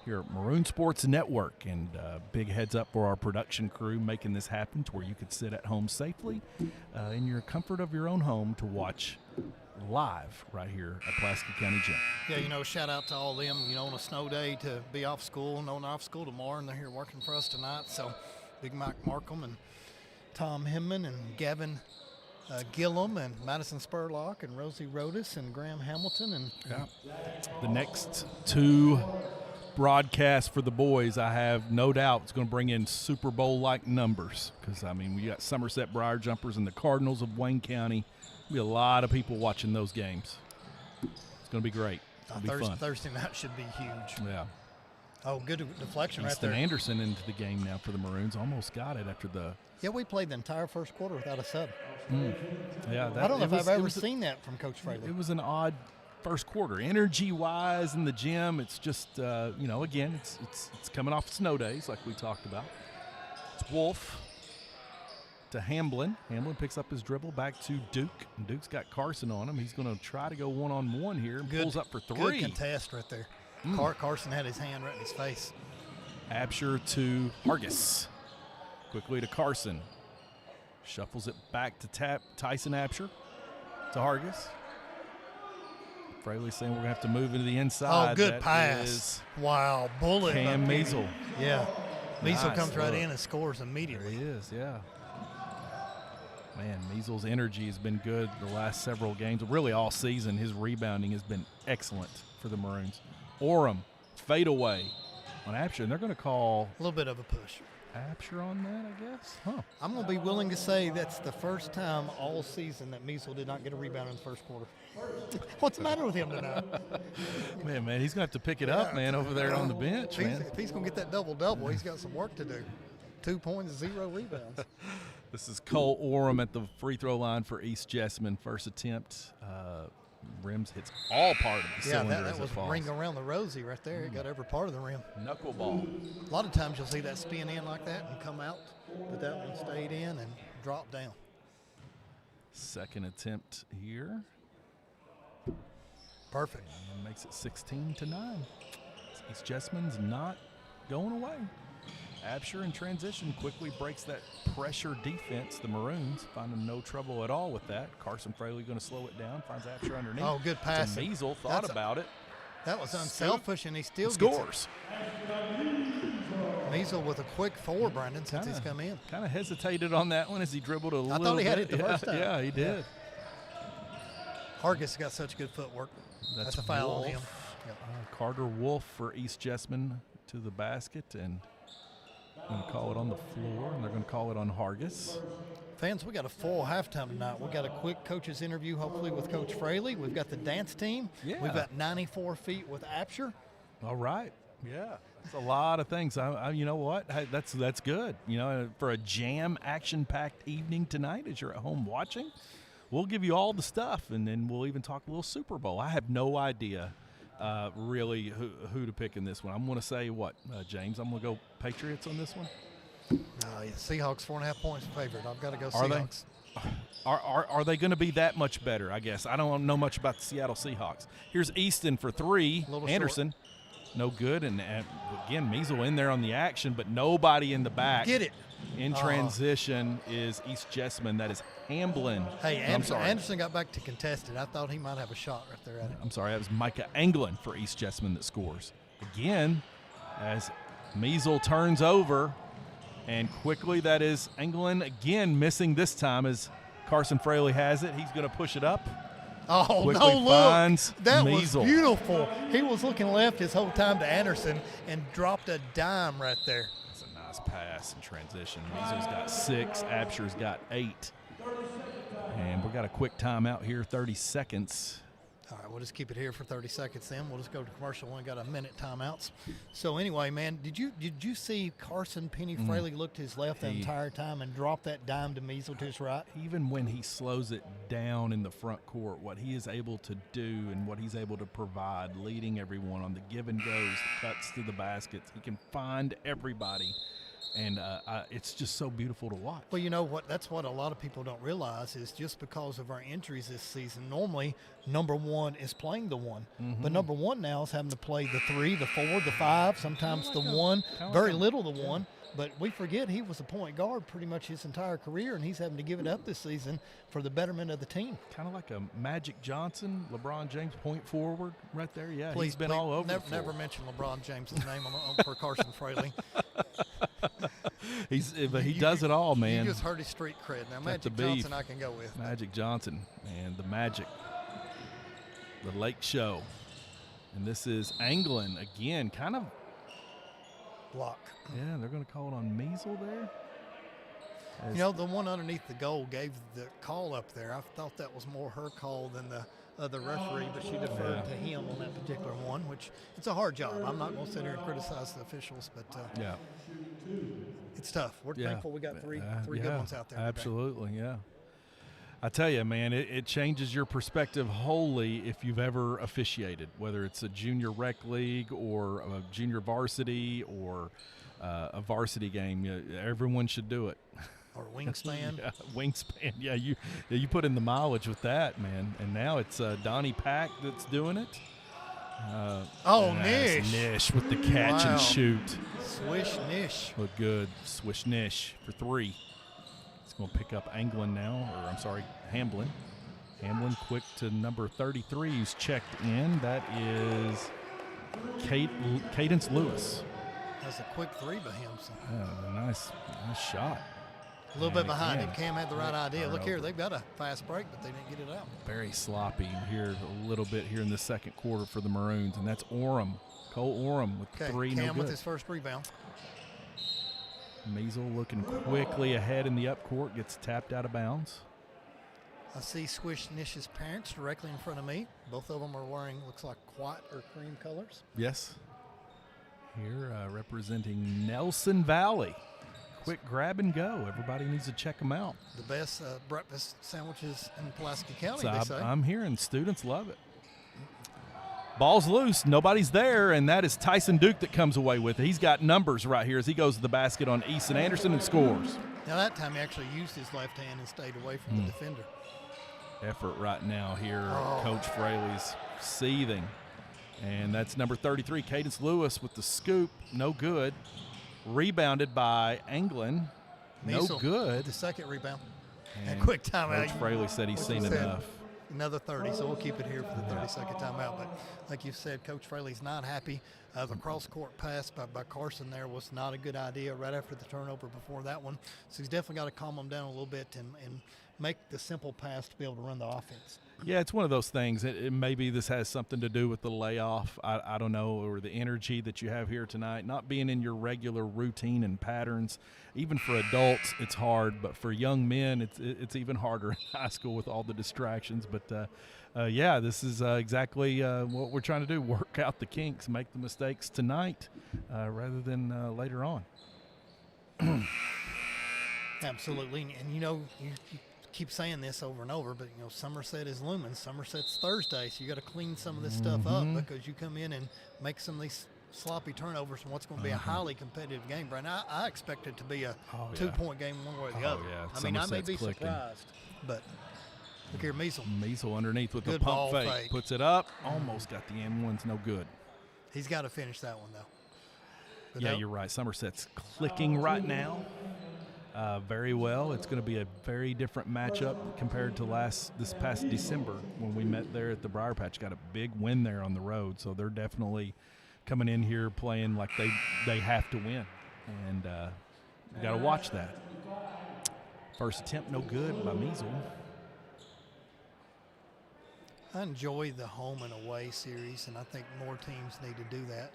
here at Maroon Sports Network. And big heads up for our production crew making this happen to where you could sit at home safely in your comfort of your own home to watch live right here at Pulaski County Gym. Yeah, shout out to all of them, on a snow day to be off school, and off school tomorrow, and they're here working for us tonight. So Big Mike Markham and Tom Hinman and Gavin Gillum and Madison Spurlock and Rosie Rodas and Graham Hamilton. And the next two broadcasts for the boys, I have no doubt, it's going to bring in Super Bowl-like numbers because, we got Somerset Briar Jumpers and the Cardinals of Wayne County. There'll be a lot of people watching those games. It's going to be great. It'll be fun. Thursday night should be huge. Yeah. Oh, good deflection right Easton there. Anderson into the game now for the Maroons. Almost got it after the. Yeah, we played the entire first quarter without a sub. Yeah, I don't know if I've ever seen that from Coach Fraley. It was an odd first quarter, energy-wise in the gym. It's just, again, it's coming off snow days like we talked about. It's Wolf to Hamblin. Hamblin picks up his dribble back to Duke. And Duke's got Carson on him. He's going to try to go one-on-one here. And pulls up for three. Good contest right there. Carson had his hand right in his face. Absher to Hargis. Quickly to Carson. Shuffles it back to Tyson Absher to Hargis. Fraley saying we're going to have to move into the inside. Oh, good pass. Wow, bullet. Cam Measle. Yeah. Measle Nice comes right look. in and scores immediately. There he is, yeah. Man, Measle's energy has been good the last several games. Really all season, his rebounding has been excellent for the Maroons. Orem, fadeaway on Absher, and they're going to call A little bit of a push. Absher on that, I guess. Huh. I'm going to be willing to say that's the first time all season that Measle did not get a rebound in the first quarter. What's the matter with him tonight? Man, he's going to have to pick it up, man, over there on the bench, man. If he's going to get that double-double, he's got some work to do. 2 points, 0 rebounds. This is Cole Orem at the free throw line for East Jessamine. First attempt. Rims hits all part of the cylinder that as was it falls. ring around the rosy right there. It got every part of the rim. Knuckleball. A lot of times you'll see that spin in like that and come out, but that one stayed in and dropped down. Second attempt here. Perfect. And makes it 16-9. East Jessamine's not going away. Absher in transition quickly breaks that pressure defense. The Maroons finding no trouble at all with that. Carson Fraley going to slow it down. Finds Absher underneath. Oh, good pass. Measle thought about it. That was unselfish, and he still scores. Measle with a quick four, Brandon, since he's come in. Kind of hesitated on that one as he dribbled a little bit. I thought he had it the first time. Yeah, he did. Hargis got such good footwork. That's a foul on him. Yep. Carter Wolf for East Jessamine to the basket, and going to call it on the floor, and they're going to call it on Hargis. Fans, we got a full halftime tonight. We got a quick coach's interview, hopefully, with Coach Fraley. We've got the dance team. Yeah. We've got 94 feet with Absher. All right. Yeah. It's a lot of things. You know what? Hey, that's good. For a jam, action-packed evening tonight as you're at home watching, we'll give you all the stuff, and then we'll even talk a little Super Bowl. I have no idea really who to pick in this one. I'm going to say what, James? I'm going to go Patriots on this one. Seahawks 4.5 points favorite. I've got to go Are Seahawks. Are they going to be that much better? I guess I don't know much about the Seattle Seahawks. Here's Easton for three. Anderson, no good, and again Measle in there on the action, but nobody in the back. Get it. In transition is East Jessamine. That is Hamblin. Hey, Anderson got back to contested. I thought he might have a shot right there at it. I'm sorry, that was Micah Anglin for East Jessamine that scores. Again, as Measle turns over, and quickly that is Anglin again missing this time as Carson Fraley has it. He's going to push it up. Oh, quickly no, look. That Measle. was beautiful. He was looking left his whole time to Anderson and dropped a dime right there. That's a nice pass in transition. Measle's got 6, Absher's got 8. And we got a quick timeout here, 30 seconds. All right, we'll just keep it here for 30 seconds then. We'll just go to commercial. We only got a minute timeouts. So anyway, man, did you see Carson Penny Fraley look to his left the entire time and drop that dime to Measle to his right? Even when he slows it down in the front court, what he is able to do and what he's able to provide, leading everyone on the give and goes, the cuts to the baskets, he can find everybody. And it's just so beautiful to watch. Well, you know what? That's what a lot of people don't realize is just because of our injuries this season, normally number one is playing the one. But number one now is having to play the 3, the 4, the 5, sometimes the 1, very little the 1. But we forget he was a point guard pretty much his entire career, and he's having to give it up this season for the betterment of the team. Kind of like a Magic Johnson, LeBron James point forward right there. Yeah, Please, he's been all over the floor. Never mention LeBron James's name for Carson Fraley. But he does it all, man. You just heard his street cred. Now, Magic Johnson I can go with. Magic Johnson and the Magic. The Lake Show. And this is Anglin again, kind of. Block. Yeah, they're going to call it on Measle there. You know, the one underneath the goal gave the call up there. I thought that was more her call than the other referee, but she deferred to him on that particular one, which it's a hard job. I'm not going to sit here and criticize the officials, but it's tough. We're thankful we got three good ones out there. Absolutely, yeah. I tell you, man, it changes your perspective wholly if you've ever officiated, whether it's a junior rec league or a junior varsity or a varsity game. Everyone should do it. Or wingspan. Wingspan. Yeah, you put in the mileage with that, man. And now it's Donnie Pack that's doing it. Nish. Nish with the catch and shoot. Swish Nish. Look good. Swish Nish for 3. It's going to pick up Hamblin now, or I'm sorry, Hamblin. Hamblin quick to number 33 who's checked in. That is Cadence Lewis. That's a quick 3 by him. So. Nice shot. A little bit behind him. Cam had the right idea. Look here, they've got a fast break, but they didn't get it out. Very sloppy here a little bit here in the second quarter for the Maroons, and that's Orem. Cole Orem with 3. Cam no good. with his first rebound. Measle looking quickly ahead in the up court, gets tapped out of bounds. I see Swish Nish's parents directly in front of me. Both of them are wearing, looks like white or cream colors. Yes. Here representing Nelson Valley. Quick grab and go. Everybody needs to check them out. The best breakfast sandwiches in Pulaski County, so they say. I'm hearing students love it. Ball's loose. Nobody's there, and that is Tyson Duke that comes away with it. He's got numbers right here as he goes to the basket on Easton Anderson and scores. Now that time he actually used his left hand and stayed away from the defender. Effort right now here. Coach Fraley's seething. And that's number 33, Cadence Lewis with the scoop. No good. Rebounded by Anglin. No good. The second rebound. And quick timeout. Coach Fraley said he's seen enough. Another 30, so we'll keep it here for the 30-second timeout. But like you said, Coach Fraley's not happy. The cross-court pass by Carson there was not a good idea right after the turnover before that one. So he's definitely got to calm them down a little bit and make the simple pass to be able to run the offense. Yeah, it's one of those things. Maybe this has something to do with the layoff. I don't know, or the energy that you have here tonight, not being in your regular routine and patterns. Even for adults, it's hard, but for young men, it's even harder in high school with all the distractions. But, this is exactly what we're trying to do, work out the kinks, make the mistakes tonight rather than later on. Absolutely. And, you keep saying this over and over, but Somerset is looming. Somerset's Thursday, so you got to clean some of this stuff up because you come in and make some of these sloppy turnovers in what's going to be a highly competitive game. Brian, I expect it to be a 2-point game one way or the other. Yeah. I mean, I may be surprised, but look here, Measle. Measle underneath with Good the pump ball fake. Puts it up. Almost got the end one's no good. He's got to finish that one, though. But yeah, you're right. Somerset's clicking right now. Very well. It's going to be a very different matchup compared to this past December when we met there at the Briar Patch. Got a big win there on the road, so they're definitely coming in here playing like they have to win, and you got to watch that. First attempt, no good by Measle. I enjoy the home and away series, and I think more teams need to do that,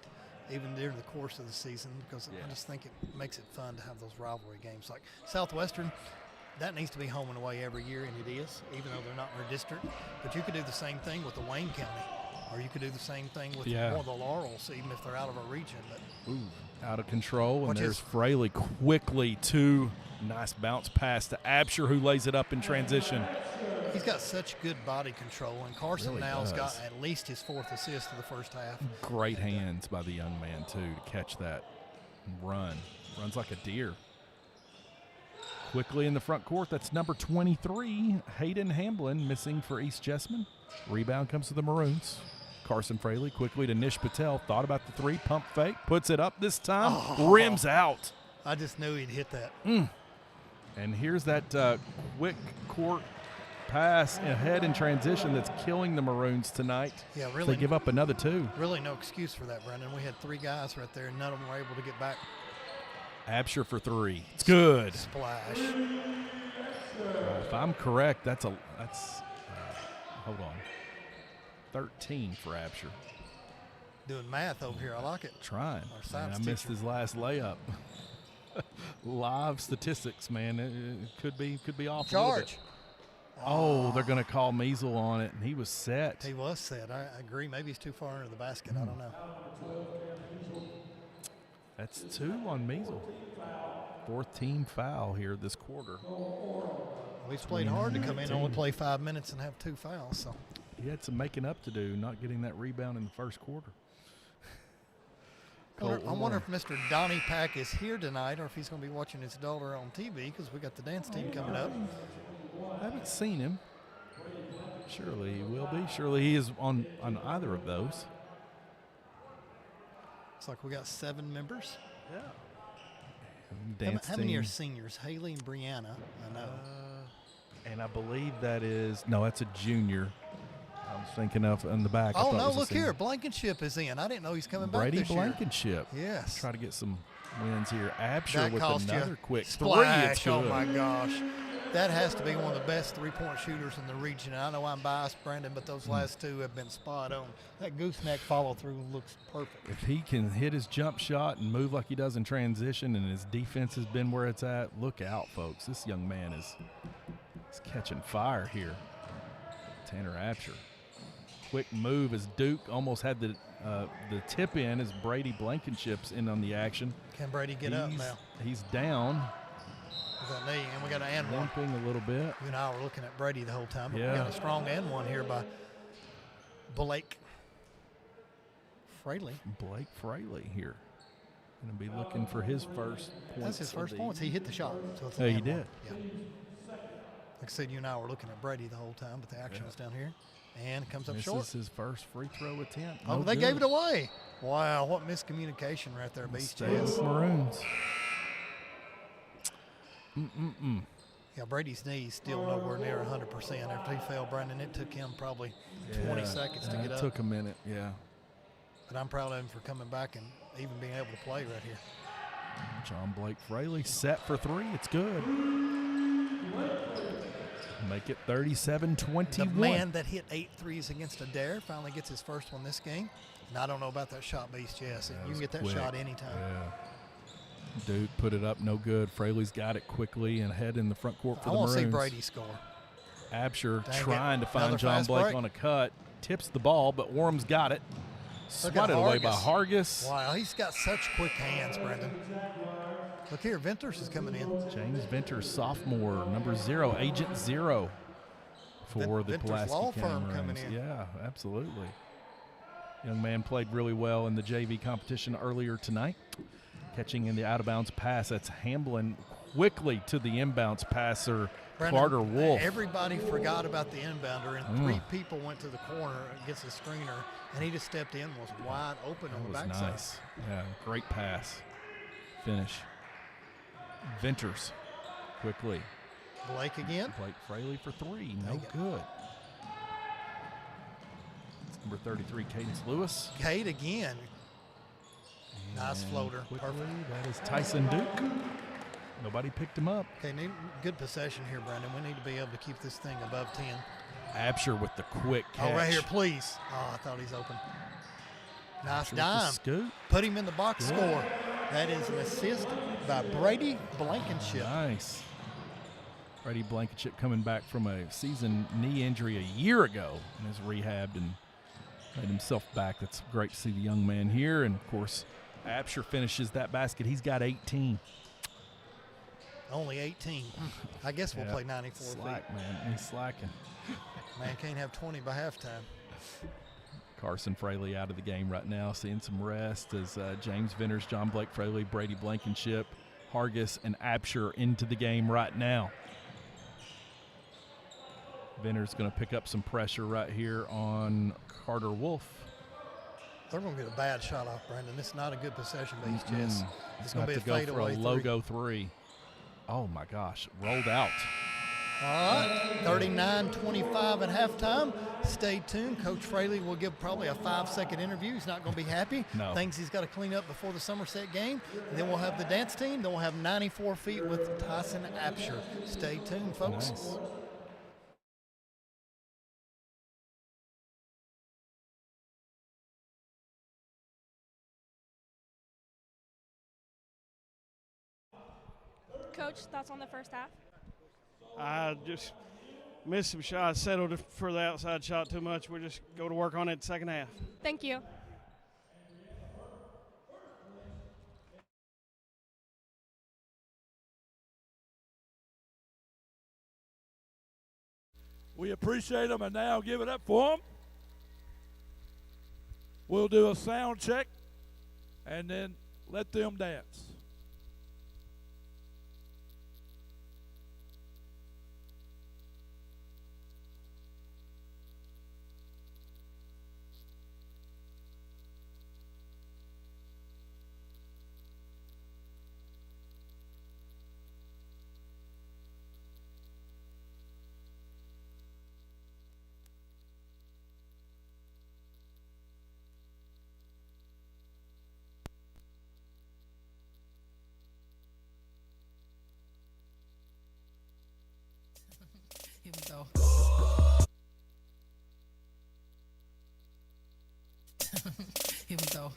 even during the course of the season, because I just think it makes it fun to have those rivalry games. Like Southwestern, that needs to be home and away every year, and it is, even though they're not in our district. But you could do the same thing with the Wayne County, or you could do the same thing with one of the Laurels, even if they're out of our region. But out of control, and there's Fraley quickly to nice bounce pass to Absher, who lays it up in transition. He's got such good body control, and Carson really now's does. got at least his 4th assist of the first half. Great hands by the young man, too, to catch that and run. Runs like a deer. Quickly in the front court, that's number 23, Hayden Hamblin, missing for East Jessamine. Rebound comes to the Maroons. Carson Fraley quickly to Nish Patel. Thought about the three, pump fake, puts it up this time, rims out. I just knew he'd hit that. And here's that quick court pass ahead in transition that's killing the Maroons tonight. Yeah, really. They give up another 2. Really no excuse for that, Brendan. We had 3 guys right there, and none of them were able to get back. Absher for 3. It's good. Splash. If I'm correct, that's hold on. 13 for Absher. Doing math over here. I like it. Trying. Our science Man, I missed teacher. his last layup. Live statistics, man. It could be off a little bit. Charge. Oh, they're going to call Measle on it, and he was set. He was set. I agree. Maybe he's too far into the basket. I don't know. That's 2 on Measle. 4th team foul here this quarter. We've played hard to come in and only play 5 minutes and have 2 fouls. So He had some making up to do, not getting that rebound in the first quarter. I wonder if Mr. Donnie Pack is here tonight or if he's going to be watching his daughter on TV because we got the dance team coming up. I haven't seen him. Surely he will be. Surely he is on either of those. Looks like we got 7 members. Yeah. How many are seniors? Haley and Brianna, I know. And I believe that's a junior. I was thinking of in the back. Oh, no, look here. Blankenship is in. I didn't know he's coming Brady back this year. Blankenship. Yes. Try to get some wins here. Absher That with cost another you. quick 3. Splash. It's good. Oh, my gosh. That has to be one of the best three-point shooters in the region. I know I'm biased, Brandon, but those last 2 have been spot on. That gooseneck follow-through looks perfect. If he can hit his jump shot and move like he does in transition and his defense has been where it's at, look out, folks. This young man is catching fire here. Tanner Absher. Quick move as Duke almost had the tip in as Brady Blankenship's in on the action. Can Brady get up now? He's down. With that knee, and we got an and one. Limping a little bit. You and I were looking at Brady the whole time. But Yeah. We got a strong and one here by Blake Fraley. Blake Fraley here. Going to be looking for his first points. That's his first points. He hit the shot. So it's Yeah, he and one. did. Yeah. Like I said, you and I were looking at Brady the whole time, but the action was down here. And it comes up This short. is his first free throw attempt. Oh, No they good. gave it away. Wow, what miscommunication right there, Beast Stay with Jazz. Maroons. Yeah, Brady's knee's still nowhere near 100%. After he fell, Brandon, it took him probably 20 seconds to get It up. took a minute, yeah. But I'm proud of him for coming back and even being able to play right here. John Blake Fraley set for 3. It's good. Make it 37-21. The man that hit 8 threes against Adair finally gets his first one this game. And I don't know about that shot, Beast Jazz. You can get that quick. shot anytime. Yeah. Duke put it up, no good. Fraley's got it quickly and ahead in the front court for I the want Maroons. to see Brady score. Absher Dang it. trying to find Another John fast Blake break. on a cut. Tips the ball, but Worm's got it. Look at Swatted away by Hargis. Wow, he's got such quick hands, Brendan. Look here, Venters is coming in. James Venters, sophomore, number 0, Agent 0 for the Venters Pulaski Law County Firm Maroons. coming in. Yeah, absolutely. Young man played really well in the JV competition earlier tonight. Catching in the out-of-bounds pass. That's Hamblin quickly to the inbounds passer, Brendan, Carter Wolf. Everybody forgot about the inbounder, and 3 people went to the corner against the screener, and he just stepped in, was wide open on the That was backside. nice. Yeah, great pass. Finish. Venters quickly. Blake again. Blake Fraley for 3. No Take it. good. It's number 33, Cadence Lewis. Kate again. Nice And floater. quickly, Perfect. that is Tyson Duke. Nobody picked him up. Okay, good possession here, Brendan. We need to be able to keep this thing above 10. Absher with the quick catch. Oh, right here, please. Oh, I thought he's open. Nice Absher with the dime. scoop. Put him in the box score. That is an assist by Brady Blankenship. Nice. Brady Blankenship coming back from a season knee injury a year ago and has rehabbed and made himself back. That's great to see the young man here. And, of course, Absher finishes that basket. He's got 18. Only 18. I guess we'll play 94 Slack, man. He's slacking. feet. Man, can't have 20 by halftime. Carson Fraley out of the game right now, seeing some rest as James Venters, John Blake Fraley, Brady Blankenship, Hargis, and Absher into the game right now. Venters going to pick up some pressure right here on Carter Wolf. They're going to get a bad shot off, Brandon. This is not a good possession base, Jess. It's going to be a for fadeaway a logo three. Oh, my gosh. Rolled out. All right, 39-25 at halftime. Stay tuned. Coach Fraley will give probably a 5-second interview. He's not going to be happy. No. Things he's got to clean up before the Somerset game. And then we'll have the dance team. Then we'll have 94 feet with Tyson Absher. Stay tuned, folks. Nice. Coach, thoughts on the first half? I just missed some shots, settled for the outside shot too much. We'll just go to work on it second half. Thank you. We appreciate them, and now give it up for them. We'll do a sound check and then let them dance. Here we go. Here we go.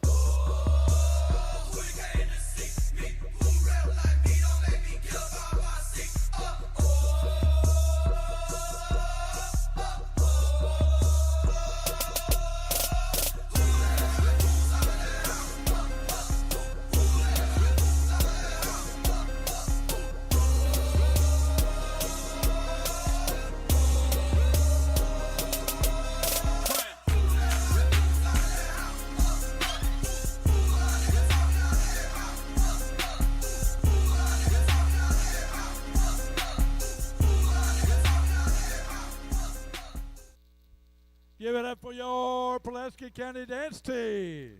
Give it up for your Pulaski County dance team.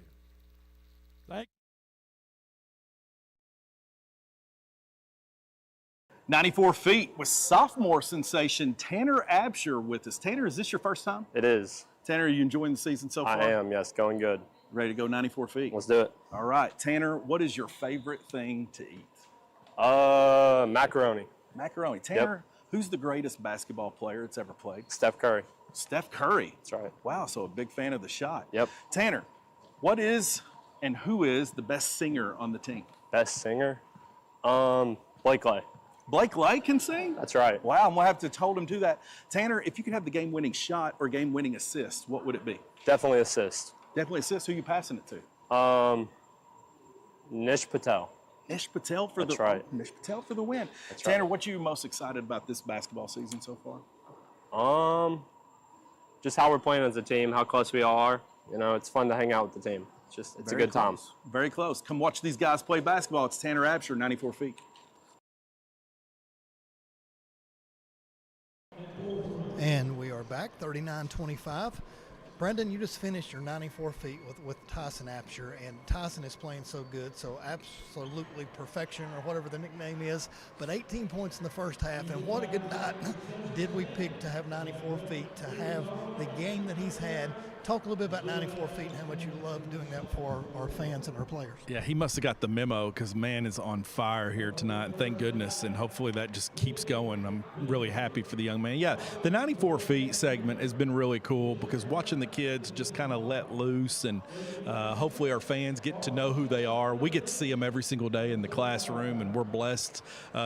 Thank 94 feet with sophomore sensation Tanner Absher with us. Tanner, is this your first time? It is. Tanner, are you enjoying the season so far? I am, yes, going good. Ready to go 94 feet? Let's do it. All right. Tanner, what is your favorite thing to eat? Macaroni. Macaroni. Tanner, who's the greatest basketball player that's ever played? Steph Curry. Steph Curry. That's right. Wow, so a big fan of the shot. Yep. Tanner, what is and who is the best singer on the team? Best singer? Blake Lay. Blake Lay can sing? That's right. Wow, I'm going to have to hold him to that. Tanner, if you could have the game-winning shot or game-winning assist, what would it be? Definitely assist. Definitely assist. Who are you passing it to? Nish Patel. Nish Patel for That's right. Nish Patel for the win. That's Tanner, right. what are you most excited about this basketball season so far? Just how we're playing as a team, how close we all are. You know, it's fun to hang out with the team. It's a good time. Very close. Come watch these guys play basketball. It's Tanner Absher, 94 feet. And we are back, 39-25. Brendan, you just finished your 94 feet with Tyson Absher, and Tyson is playing so good, so absolutely perfection or whatever the nickname is, but 18 points in the first half, and what a good night did we pick to have 94 feet, to have the game that he's had. Talk a little bit about 94 feet and how much you love doing that for our fans and our players. Yeah, he must have got the memo because man is on fire here tonight, and thank goodness, and hopefully that just keeps going. I'm really happy for the young man. Yeah, the 94 feet segment has been really cool because watching the kids just kind of let loose, and hopefully our fans get to know who they are. We get to see them every single day in the classroom, and we're blessed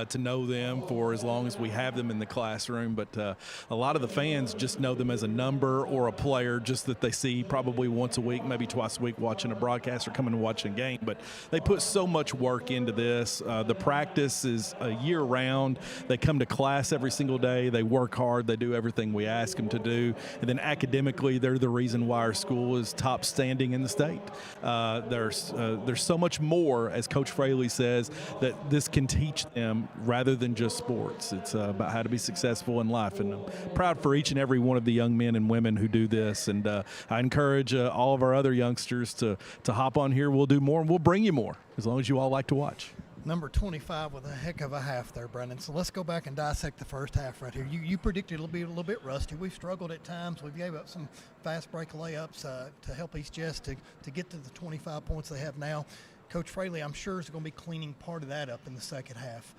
to know them for as long as we have them in the classroom, but a lot of the fans just know them as a number or a player just that they see probably once a week, maybe twice a week watching a broadcast or coming and watching a game. But they put so much work into this. The practice is year round. They come to class every single day. They work hard. They do everything we ask them to do. And then academically, they're the the reason why our school is top standing in the state. There's so much more, as Coach Fraley says, that this can teach them rather than just sports. It's about how to be successful in life, and I'm proud for each and every one of the young men and women who do this. And I encourage all of our other youngsters to hop on here. We'll do more, and we'll bring you more as long as you all like to watch. Number 25 with a heck of a half there, Brendan. So let's go back and dissect the first half right here. You predicted it'll be a little bit rusty. We've struggled at times. We've gave up some fast break layups to help East Jess to get to the 25 points they have now. Coach Fraley, I'm sure, is going to be cleaning part of that up in the second half.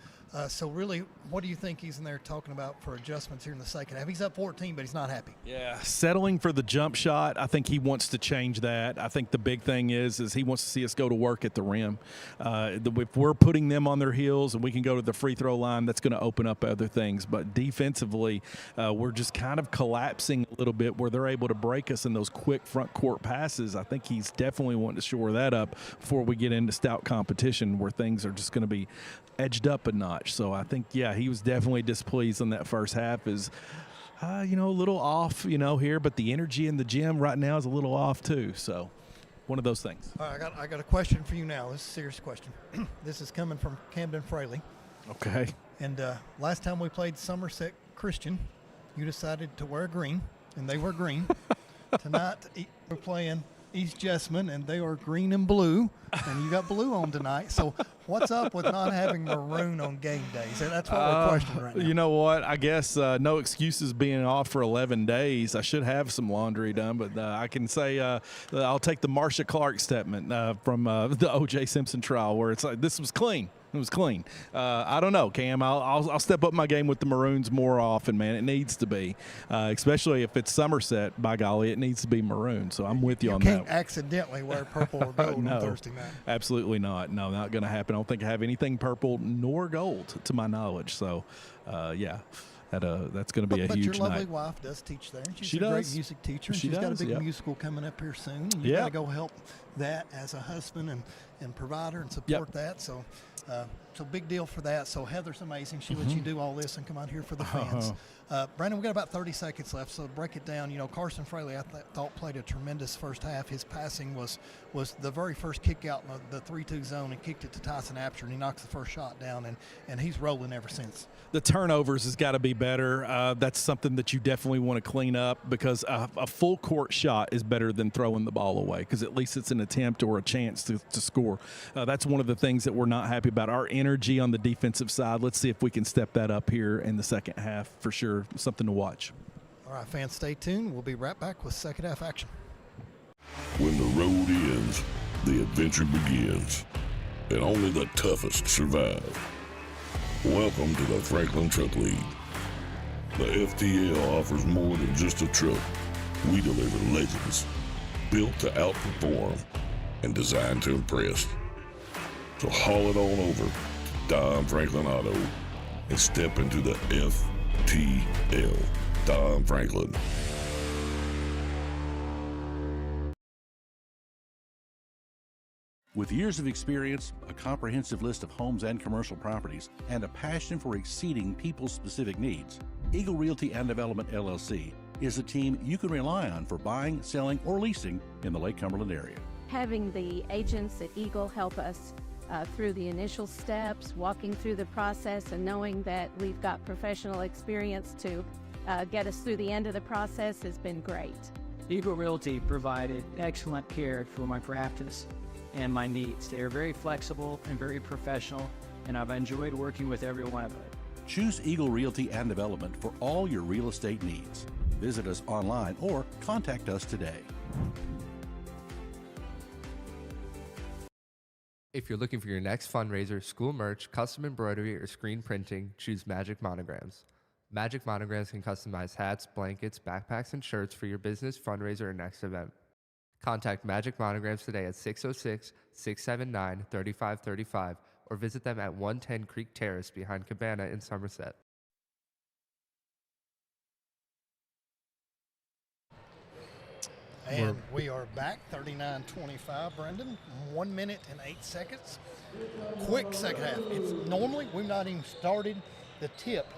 So really, what do you think he's in there talking about for adjustments here in the second half? He's up 14, but he's not happy. Yeah, settling for the jump shot. I think he wants to change that. I think the big thing is he wants to see us go to work at the rim. If we're putting them on their heels and we can go to the free throw line, that's going to open up other things. But defensively, we're just kind of collapsing a little bit where they're able to break us in those quick front court passes. I think he's definitely wanting to shore that up before we get into stout competition where things are just going to be edged up a notch. So I think, yeah, he was definitely displeased in that first half. Is a little off, here, but the energy in the gym right now is a little off too. So one of those things. All right, I got a question for you now. This is a serious question. This is coming from Camden Fraley. Okay. And last time we played Somerset Christian, you decided to wear green, and they were green. Tonight we're playing East Jessamine, and they are green and blue, and you got blue on tonight. So what's up with not having maroon on game days? That's what we're questioning right now. You know what? I guess no excuses being off for 11 days. I should have some laundry done, but I can say I'll take the Marcia Clark statement from the O.J. Simpson trial where it's like, this was clean. It was clean. I don't know, Cam. I'll step up my game with the Maroons more often, man. It needs to be, especially if it's Somerset. By golly, it needs to be maroon. So I'm with you on that. You can't accidentally wear purple or gold no, on Thursday night. Absolutely not. No, not going to happen. I don't think I have anything purple nor gold to my knowledge. So, yeah. That's going to be a huge night. But your lovely wife does teach there. She's a great music teacher. And she's got a big musical coming up here soon. And you got to go help that as a husband and provider and support that. So big deal for that. So Heather's amazing. She lets you do all this and come out here for the fans. Brandon, we've got about 30 seconds left, so break it down. Carson Fraley, I thought, played a tremendous first half. His passing was the very first kick out in the 3-2 zone and kicked it to Tyson Apsher, and he knocks the first shot down, and he's rolling ever since. The turnovers has got to be better. That's something that you definitely want to clean up because a full court shot is better than throwing the ball away because at least it's an attempt or a chance to score. That's one of the things that we're not happy about. Our energy on the defensive side, let's see if we can step that up here in the second half for sure. Something to watch. All right, fans, stay tuned. We'll be right back with second half action. When the road ends, the adventure begins, and only the toughest survive. Welcome to the Franklin Truck League. The FTL offers more than just a truck. We deliver legends, built to outperform and designed to impress. So haul it on over to Don Franklin Auto and step into the FTL. Don Franklin. With years of experience, a comprehensive list of homes and commercial properties, and a passion for exceeding people's specific needs, Eagle Realty and Development LLC is a team you can rely on for buying, selling, or leasing in the Lake Cumberland area. Having the agents at Eagle help us through the initial steps, walking through the process, and knowing that we've got professional experience to get us through the end of the process has been great. Eagle Realty provided excellent care for my practice and my needs. They are very flexible and very professional, and I've enjoyed working with every one of them. Choose Eagle Realty and Development for all your real estate needs. Visit us online or contact us today. If you're looking for your next fundraiser, school merch, custom embroidery, or screen printing, choose Magic Monograms. Magic Monograms can customize hats, blankets, backpacks, and shirts for your business, fundraiser, or next event. Contact Magic Monograms today at 606-679-3535 or visit them at 110 Creek Terrace behind Cabana in Somerset. And we are back, 39-25, Brendan. 1 minute and 8 seconds. Quick second half. It's normally, we've not even started the tip,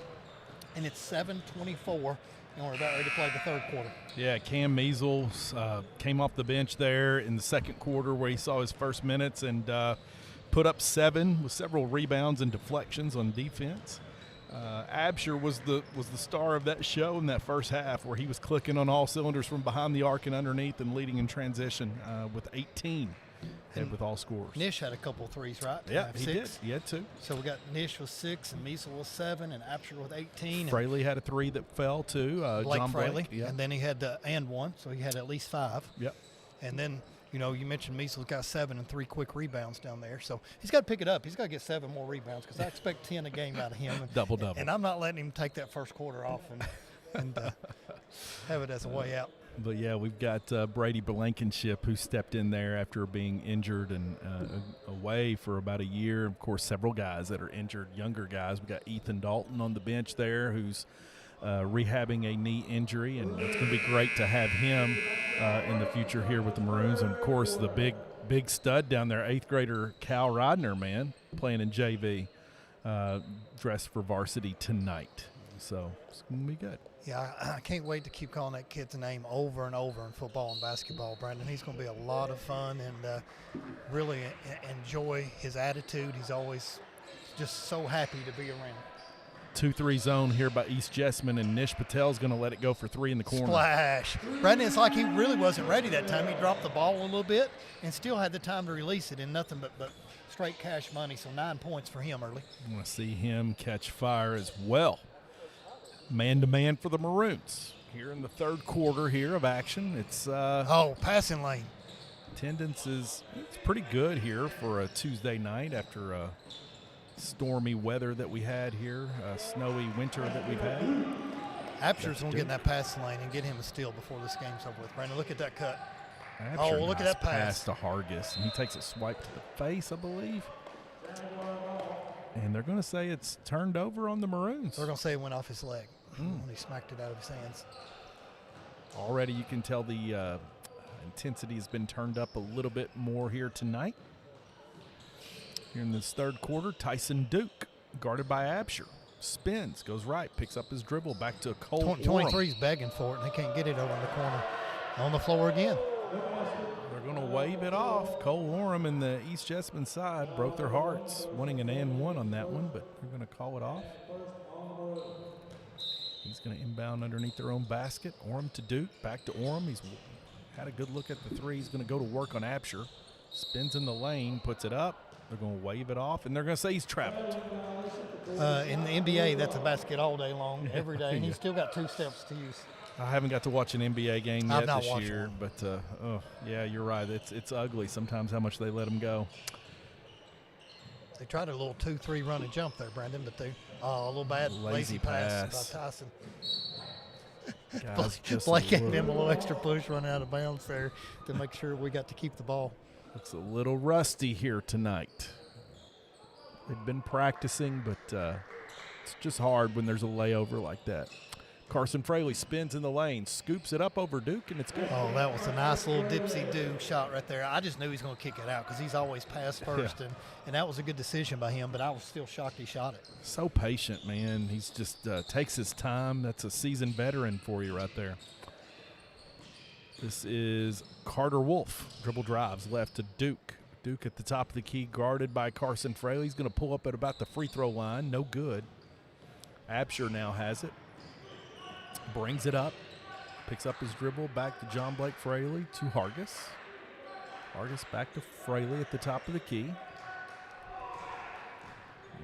and it's 7:24. and we're about ready to play the third quarter. Yeah, Cam Measles came off the bench there in the second quarter where he saw his first minutes and put up 7 with several rebounds and deflections on defense. Absher was the star of that show in that first half where he was clicking on all cylinders from behind the arc and underneath and leading in transition with 18 and with all scores. Nish had a couple threes, right? Yeah, he did. He had 2. So we got Nish with 6 and Measles with 7 and Absher with 18. Fraley had a 3 that fell too. Blake John Fraley. Blake. And then he had and 1, so he had at least 5. Yep. And then, you mentioned Measles got 7 and 3 quick rebounds down there. So he's got to pick it up. He's got to get 7 more rebounds because I expect 10 a game out of him. Double-double. And I'm not letting him take that first quarter off and have it as a way out. But, yeah, we've got Brady Blankenship who stepped in there after being injured and away for about a year. Of course, several guys that are injured, younger guys. We got Ethan Dalton on the bench there who's rehabbing a knee injury, and it's going to be great to have him in the future here with the Maroons. And, of course, the big stud down there, 8th grader Cal Rodner, man, playing in JV, dressed for varsity tonight. So it's going to be good. Yeah, I can't wait to keep calling that kid's name over and over in football and basketball, Brandon. He's going to be a lot of fun and really enjoy his attitude. He's always just so happy to be around. 2-3 zone here by East Jessamine, and Nish Patel's going to let it go for 3 in the corner. Splash. Brandon, it's like he really wasn't ready that time. He dropped the ball a little bit and still had the time to release it in nothing but straight cash money, so 9 points for him early. I want to see him catch fire as well. Man-to-man for the Maroons here in the third quarter here of action. It's passing lane. Attendance it's pretty good here for a Tuesday night after stormy weather that we had here, snowy winter that we've had. Absher's going to get in that passing lane and get him a steal before this game's over with. Brandon, look at that cut. Absher, look at that pass. To Hargis, and he takes a swipe to the face, I believe. And they're going to say it's turned over on the Maroons. They're going to say it went off his leg when he smacked it out of his hands. Already you can tell the intensity has been turned up a little bit more here tonight. Here in this third quarter, Tyson Duke, guarded by Absher, spins, goes right, picks up his dribble, back to Cole 23's begging for it, and they can't get it over in the corner. On the floor again. They're going to wave it off. Cole Orem and the East Jessamine side broke their hearts, wanting an and 1 on that one, but they're going to call it off. He's going to inbound underneath their own basket. Orem to Duke, back to Orem. He's had a good look at the 3. He's going to go to work on Absher. Spins in the lane, puts it up. They're going to wave it off, and they're going to say he's traveled. In the NBA, that's a basket all day long, every day, and he's still got 2 steps to use. I haven't got to watch an NBA game yet this year, one. but yeah, you're right. It's ugly sometimes how much they let them go. They tried a little 2-3 run and jump there, Brandon, but a little bad lazy pass by Tyson. Blake gave him a little extra push running out of bounds there to make sure we got to keep the ball. Looks a little rusty here tonight. They've been practicing, but it's just hard when there's a layover like that. Carson Fraley spins in the lane, scoops it up over Duke, and it's good. Oh, that was a nice little dipsy-do shot right there. I just knew he was going to kick it out because he's always passed first, Yeah. and that was a good decision by him, but I was still shocked he shot it. So patient, man. He's just takes his time. That's a seasoned veteran for you right there. This is Carter Wolf. Dribble drives left to Duke. Duke at the top of the key, guarded by Carson Fraley. He's going to pull up at about the free throw line. No good. Absher now has it. Brings it up. Picks up his dribble. Back to John Blake Fraley to Hargis. Hargis back to Fraley at the top of the key.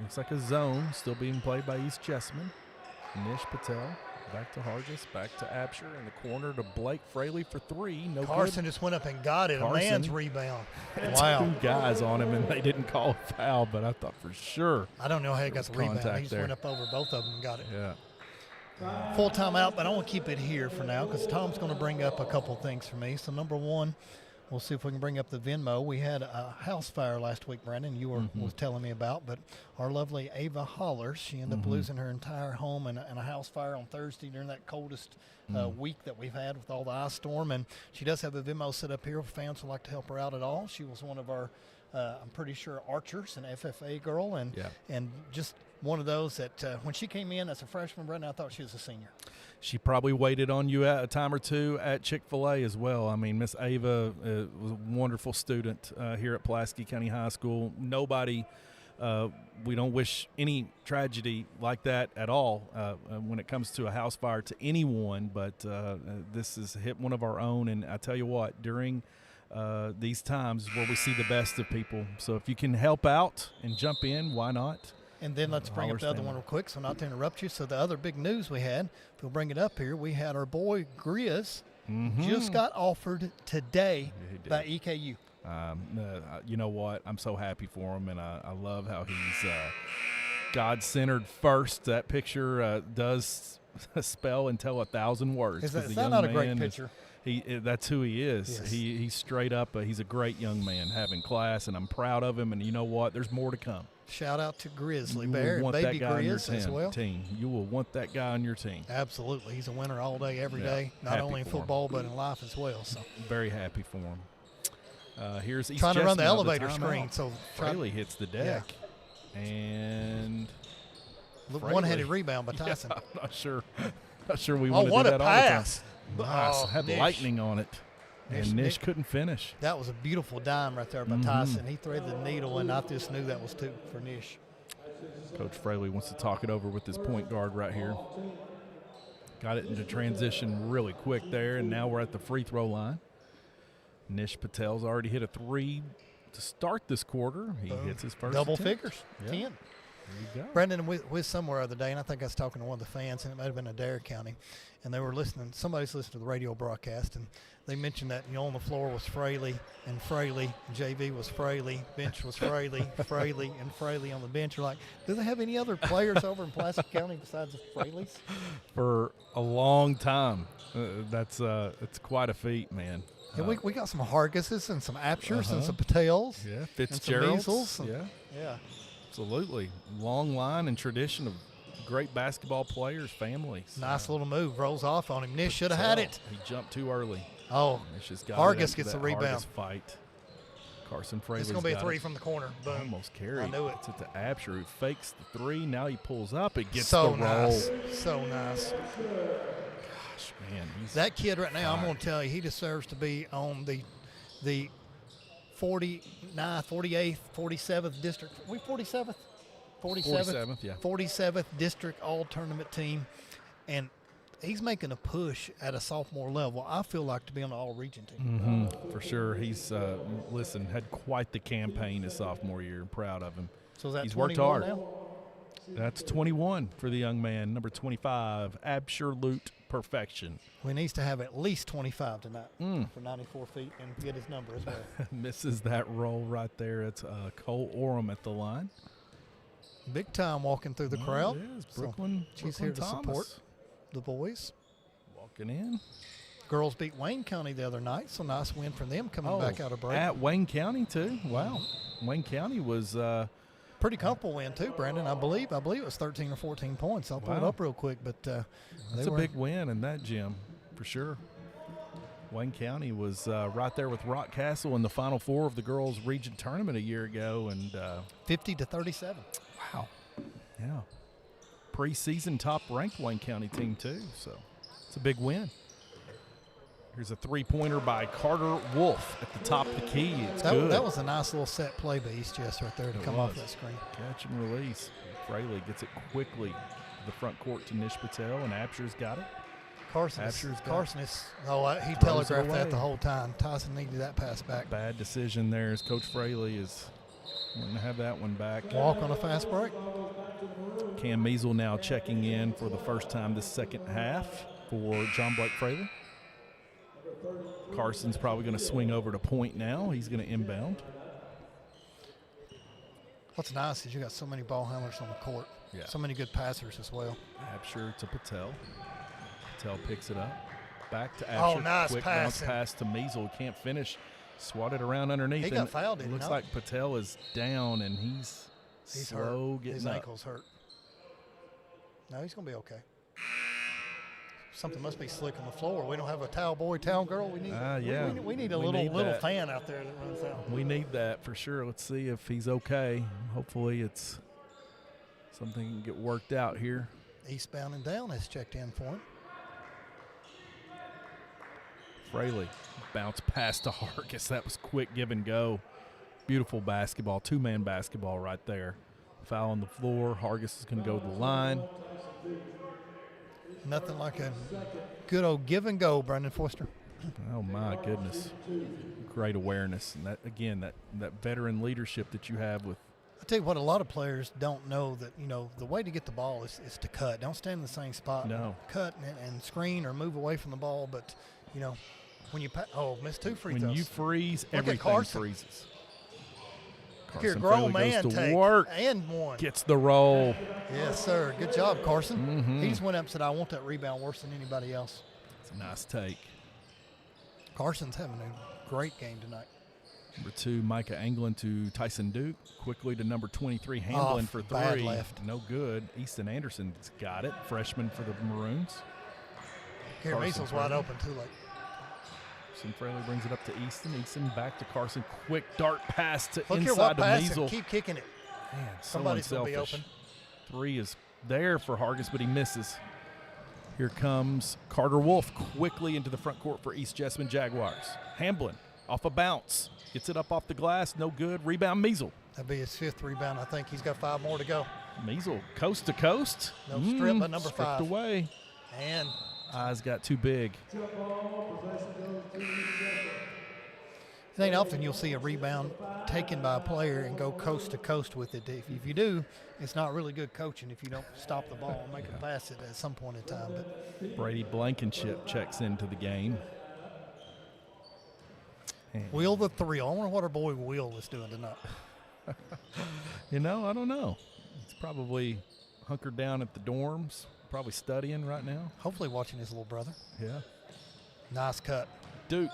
Looks like a zone still being played by East Jessamine. Nish Patel. Back to Hargis, back to Absher in the corner to Blake Fraley for 3. No Carson good. just went up and got it. Carson A man's rebound. had Wow. 2 guys on him, and they didn't call a foul, but I thought for sure. I don't know how he got the rebound. contact He just there. went up over both of them and got it. Yeah. Full timeout, but I want to keep it here for now because Tom's going to bring up a couple things for me. So, number one, We'll see if we can bring up the Venmo. We had a house fire last week, Brandon, you were was telling me about, but our lovely Ava Hollers, she ended up losing her entire home in a house fire on Thursday during that coldest week that we've had with all the ice storm. And she does have a Venmo set up here if fans would like to help her out at all. She was one of our, I'm pretty sure, archers, an FFA girl, and just one of those that when she came in as a freshman, Brandon, I thought she was a senior. She probably waited on you a time or two at Chick-fil-A as well. I mean, Miss Ava was a wonderful student here at Pulaski County High School. Nobody, we don't wish any tragedy like that at all when it comes to a house fire to anyone, but this has hit one of our own. And I tell you what, during these times is where we see the best of people. So if you can help out and jump in, why not? And then let's bring up the other one real quick, so not to interrupt you. So the other big news we had, if we'll bring it up here, we had our boy Grizz just got offered today by EKU. You know what? I'm so happy for him, and I love how he's God-centered first. That picture does spell and tell 1,000 words. Is that not a great picture? That's who he is. Yes. He's straight up. He's a great young man, having class, and I'm proud of him. And you know what? There's more to come. Shout out to Grizzly You Bear will want and Baby that guy Grizz on your as well. team. You will want that guy on your team. Absolutely. He's a winner all day, every day, not Happy only in for football but in life as well. So very happy for him. Here's East trying to run the Jessamine elevator timeout. screen. So Fraley hits the deck. And one-handed rebound by Tyson. Yeah, I'm not sure we want to what do a that pass. all the time. Nice. Had Nish. lightning on it. And Nish couldn't finish. That was a beautiful dime right there by Tyson. He threaded the needle, and I just knew that was two for Nish. Coach Fraley wants to talk it over with his point guard right here. Got it into transition really quick there, and now we're at the free throw line. Nish Patel's already hit a 3 to start this quarter. He hits his first double attempt. figures, 10. There you go. Brandon, we was somewhere the other day, and I think I was talking to one of the fans, and it might have been Adair County, and they were listening. Somebody's listening to the radio broadcast, and they mentioned that on the floor was Fraley, and JV was Fraley, bench was Fraley, Fraley, and Fraley on the bench. You're like, do they have any other players over in Pulaski County besides the Fraleys? For a long time. That's quite a feat, man. Yeah, we got some Hargises and some Apshers and some Patels. Yeah, Fitzgeralds. And some Measles. Yeah. Absolutely. Long line and tradition of great basketball players, families. Nice little move. Rolls off on him. Nish should have had it. He jumped too early. Oh, Hargis gets the rebound. Hargis fight. Carson Fraley's It's going to be a 3 it. from the corner. Boom. Almost carried. I knew it. It's at the Absher who fakes the 3. Now he pulls up. It gets so the roll. nice. So nice. Gosh, man. That kid right now, I'm going to tell you, he deserves to be on the 49th, 48th, 47th district. We 47th? 47th, yeah. 47th district all-tournament team. And he's making a push at a sophomore level, I feel like, to be on the all-region team. For sure. He's, had quite the campaign his sophomore year. I'm proud of him. So is that he's 21 worked hard. now? That's 21 for the young man. Number 25, absolute perfection. He needs to have at least 25 tonight for 94 feet and get his number as well. Misses that roll right there. It's Cole Oram at the line. Big time walking through the crowd. It is. Brooklyn, she's Brooklyn here to Thomas. support the boys. Walking in. Girls beat Wayne County the other night, so nice win from them coming back out of break. At Wayne County, too. Wow. Wayne County was pretty comfortable win, too, Brandon. I believe it was 13 or 14 points. I'll pull it up real quick. But that's a big win in that gym, for sure. Wayne County was right there with Rock Castle in the Final Four of the girls' region tournament a year ago. And 50-37. Wow. Yeah. Preseason top-ranked Wayne County team, too. So it's a big win. Here's a three-pointer by Carter Wolf at the top of the key. It's good. That was a nice little set play by East Jess right there to come off that screen. Catch and release. Fraley gets it quickly to the front court to Nish Patel, and Absher's got it. Carson he telegraphed that the whole time. Tyson needed that pass back. Bad decision there as Coach Fraley is going to have that one back. Walk on a fast break. Cam Measle now checking in for the first time this second half for John Blake Fraley. Carson's probably going to swing over to point now. He's going to inbound. What's nice is you got so many ball handlers on the court. Yeah. So many good passers as well. Absher to Patel. Patel picks it up. Back to Absher. Oh, nice Quick pass. bounce pass to Measle. Can't finish. Swatted around underneath. He got fouled, didn't he? Looks like Patel is down, and he's slow hurt. getting His up. ankle's hurt. No, he's going to be okay. Something must be slick on the floor. We don't have a towel boy, towel girl. We need, we need a little fan out there that runs out. We need that for sure. Let's see if he's okay. Hopefully it's something can get worked out here. Eastbound and down has checked in for him. Fraley bounce pass to Hargis. That was quick give and go. Beautiful basketball, two-man basketball right there. Foul on the floor. Hargis is going to go to the line. Nothing like a good old give and go, Brendan Forster. Oh, my goodness. Great awareness. And that, again, that veteran leadership that you have with. I tell you what, a lot of players don't know that, the way to get the ball is to cut. Don't stand in the same spot. No. Cut and screen or move away from the ball. But, when you missed 2 free throws. When you freeze, Look everything freezes. Your grown man goes to take work. And one. Gets the roll. Yes, sir. Good job, Carson. Mm-hmm. He just went up and said, I want that rebound worse than anybody else. It's a nice take. Carson's having a great game tonight. Number 2, Micah Anglin to Tyson Duke. Quickly to number 23, Hamblin for 3. Bad left. No good. Easton Anderson's got it. Freshman for the Maroons. Gary Measl's wide open too late. Carson Fraley brings it up to Easton. Easton back to Carson. Quick dart pass to Look inside to Measle. Keep kicking it. Man, Somebody's so going to be unselfish. open. 3 is there for Hargis, but he misses. Here comes Carter Wolf quickly into the front court for East Jessamine Jaguars. Hamblin off a bounce. Gets it up off the glass. No good. Rebound, Measle. That'll be his 5th rebound. I think he's got 5 more to go. Measle coast to coast. No strip by number stripped 5. away. And eyes got too big. It ain't often you'll see a rebound taken by a player and go coast to coast with it. If you do, it's not really good coaching if you don't stop the ball and make it pass it at some point in time. But Brady Blankenship checks into the game. And Will the thrill. I wonder what our boy Will is doing tonight. I don't know. He's probably hunkered down at the dorms, probably studying right now. Hopefully watching his little brother. Yeah. Nice cut. Duke.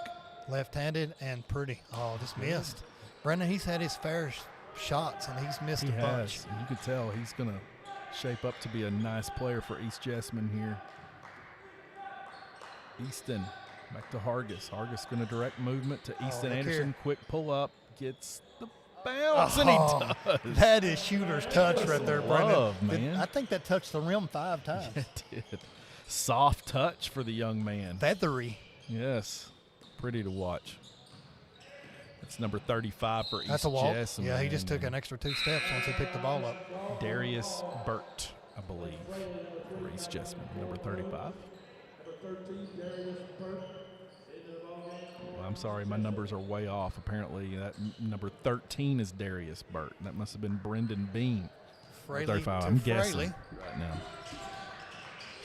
Left-handed and pretty. Oh, just missed. Brendan, he's had his fair shots, and he's missed a bunch. And you can tell he's going to shape up to be a nice player for East Jessamine here. Easton back to Hargis. Hargis going to direct movement to Easton Anderson. Quick pull-up. Gets the bounce, and he does. That is shooter's touch right there, Brendan. Man. I think that touched the rim 5 times. It did. Soft touch for the young man. Feathery. Yes. Pretty to watch. That's number 35 for That's East a walk. Jessamine. Yeah, he just took an extra 2 steps once he picked the ball up. Darius Burt, I believe, for East Jessamine, number 35. Well, I'm sorry, my numbers are way off. Apparently, that number 13 is Darius Burt. That must have been Brendan Bean. Fraley 35. to I'm Fraley. guessing right now.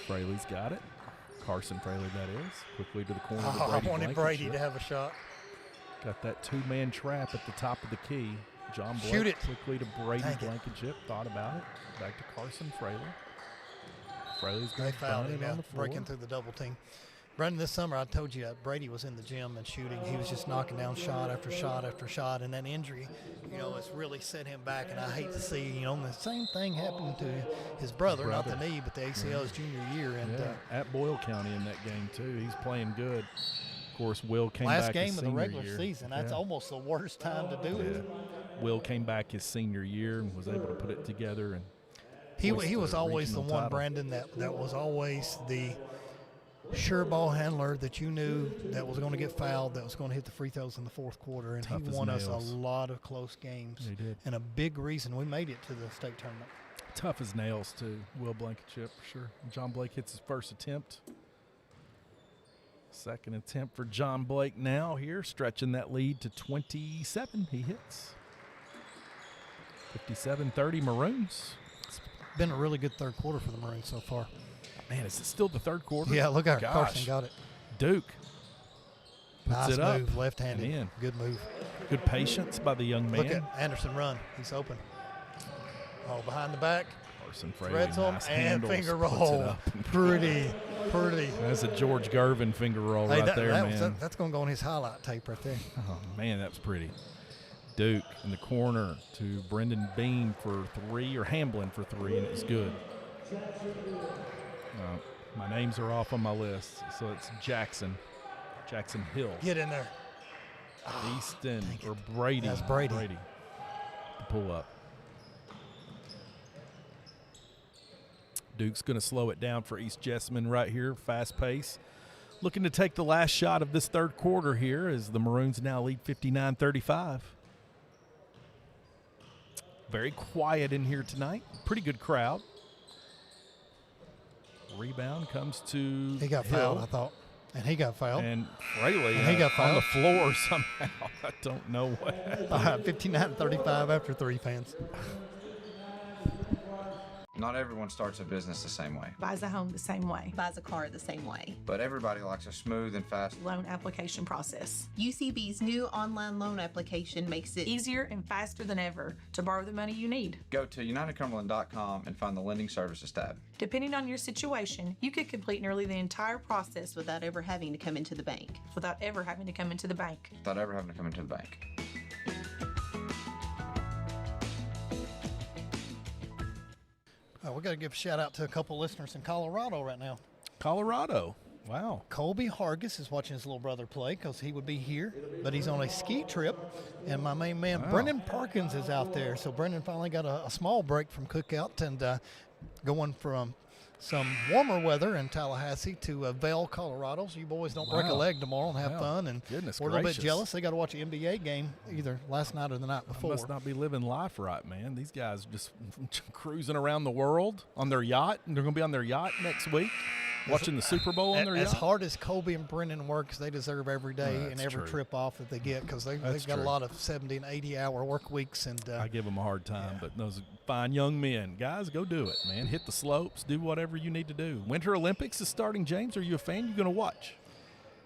Fraley's got it. Carson Fraley, that is. Quickly to the corner. To Brady I wanted Brady Blankenship. to have a shot. Got that 2-man trap at the top of the key. John Blake Shoot it. quickly to Brady Dang it. Blankenship. Thought about it. Back to Carson Fraley. Fraley's They going to fouled find him it on out, the floor. breaking through the double team. Brendan, this summer I told you Brady was in the gym and shooting. He was just knocking down shot after shot after shot, and that injury, has really set him back. And I hate to see, the same thing happened to his brother, not the knee, but the ACL his junior year. And at Boyle County in that game too. He's playing good. Of course, Will came last back game his of the senior regular year. season. That's almost the worst time to do it. Will came back his senior year and was able to put it together. And he was always the one, Brandon, that was always the sure ball handler that you knew that was going to get fouled, that was going to hit the free throws in the 4th quarter, and Tough he as won us a nails. lot of close games. He did. And a big reason we made it to the state tournament. Tough as nails too. Will Blankenship for sure. John Blake hits his first attempt. Second attempt for John Blake now here, stretching that lead to 27. He hits. 57-30 Maroons. It's been a really good 3rd quarter for the Maroons so far. Man, is it still the 3rd quarter? Yeah, look at Gosh. Carson got it. Duke puts Nice it up. move, left-handed. And in. Good move. Good patience by the young man. Look at Anderson run. He's open. Oh, behind the back. Carson Fraley, Threads them nice and handles, finger puts it roll. up. Pretty. That's a George Gervin finger roll Hey, right there, man. That's going to go on his highlight tape right there. Oh, man, that was pretty. Duke in the corner to Brendan Beam for 3, or Hamblin for 3, and it was good. My names are off on my list, so it's Jackson Hill. Get in there. Easton or Brady. That's Brady. The pull up. Duke's going to slow it down for East Jessamine right here, fast pace. Looking to take the last shot of this third quarter here as the Maroons now lead 59-35. Very quiet in here tonight. Pretty good crowd. Rebound comes to He got Hill. fouled, I thought. And he got fouled. And Fraley he got fouled on the floor somehow. I don't know what happened. All right, 59-35 after 3, fans. Not everyone starts a business the same way, Buys a home the same way. Buys a car the same way. but everybody likes a smooth and fast. Loan application process. UCB's new online loan application makes it Easier and faster than ever to borrow the money you need. Go to UnitedCumberland.com and find the Lending Services tab. Depending on your situation, you could complete nearly the entire process without ever having to come into the bank. without ever having to come into the bank. Without ever having to come into the bank. We got to give a shout out to a couple listeners in Colorado right now. Colorado. Wow. Colby Hargis is watching his little brother play because he would be here, but he's on a ski trip. And my main man, Brendan Parkins, is out there. So Brendan finally got a small break from cookout and going from some warmer weather in Tallahassee to Vail, Colorado. So you boys don't break a leg tomorrow and have fun. And Goodness we're a little bit gracious. jealous. They got to watch an NBA game either last night or the night before. Must not be living life right, man. These guys just cruising around the world on their yacht, and they're going to be on their yacht next week, watching the Super Bowl on their As yacht. hard as Colby and Brendan work, they deserve every day and That's every true. trip off that they get because they've That's got a true. lot of 70 and 80-hour work weeks. And I give them a hard time, but those are fine young men. Guys, go do it, man. Hit the slopes. Do whatever you need to do. Winter Olympics is starting, James. Are you a fan? You going to watch?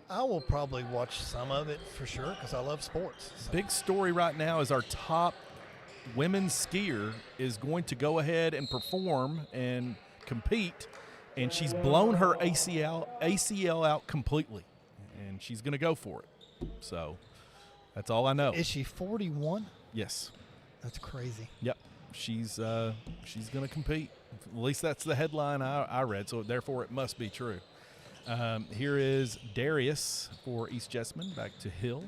I will probably watch some of it for sure because I love sports. So. Big story right now is our top women's skier is going to go ahead and perform and compete, and she's blown her ACL out completely, and she's going to go for it. So that's all I know. Is she 41? Yes. That's crazy. Yep. She's going to compete. At least that's the headline I read, so therefore it must be true. Here is Darius for East Jessamine, back to Hill.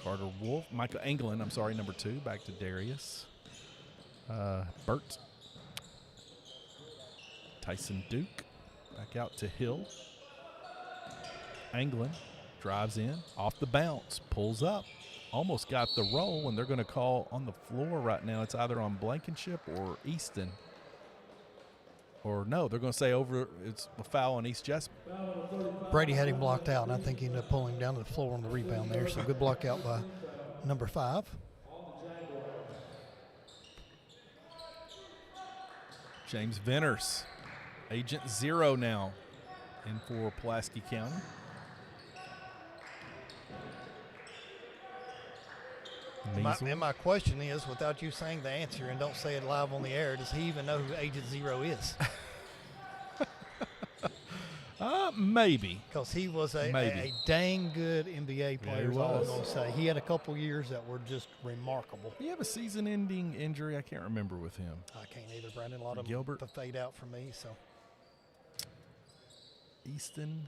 Carter Wolf, Michael Anglin, number 2, back to Darius. Burt. Tyson Duke, back out to Hill. Anglin drives in, off the bounce, pulls up. Almost got the roll, and they're going to call on the floor right now. It's either on Blankenship or Easton. Or no, they're going to say it's a foul on East Jessamine. Brady had him blocked out, and I think he ended up pulling him down to the floor on the rebound there. So good block out by number 5. James Venters, Agent 0 now, in for Pulaski County. And my question is, without you saying the answer and don't say it live on the air, does he even know who Agent 0 is? Maybe. Because he was a dang good NBA player, is all I'm going to say. He had a couple years that were just remarkable. He have a season-ending injury? I can't remember with him. I can't either, Brandon. A lot of Gilbert. them fade out for me. So Easton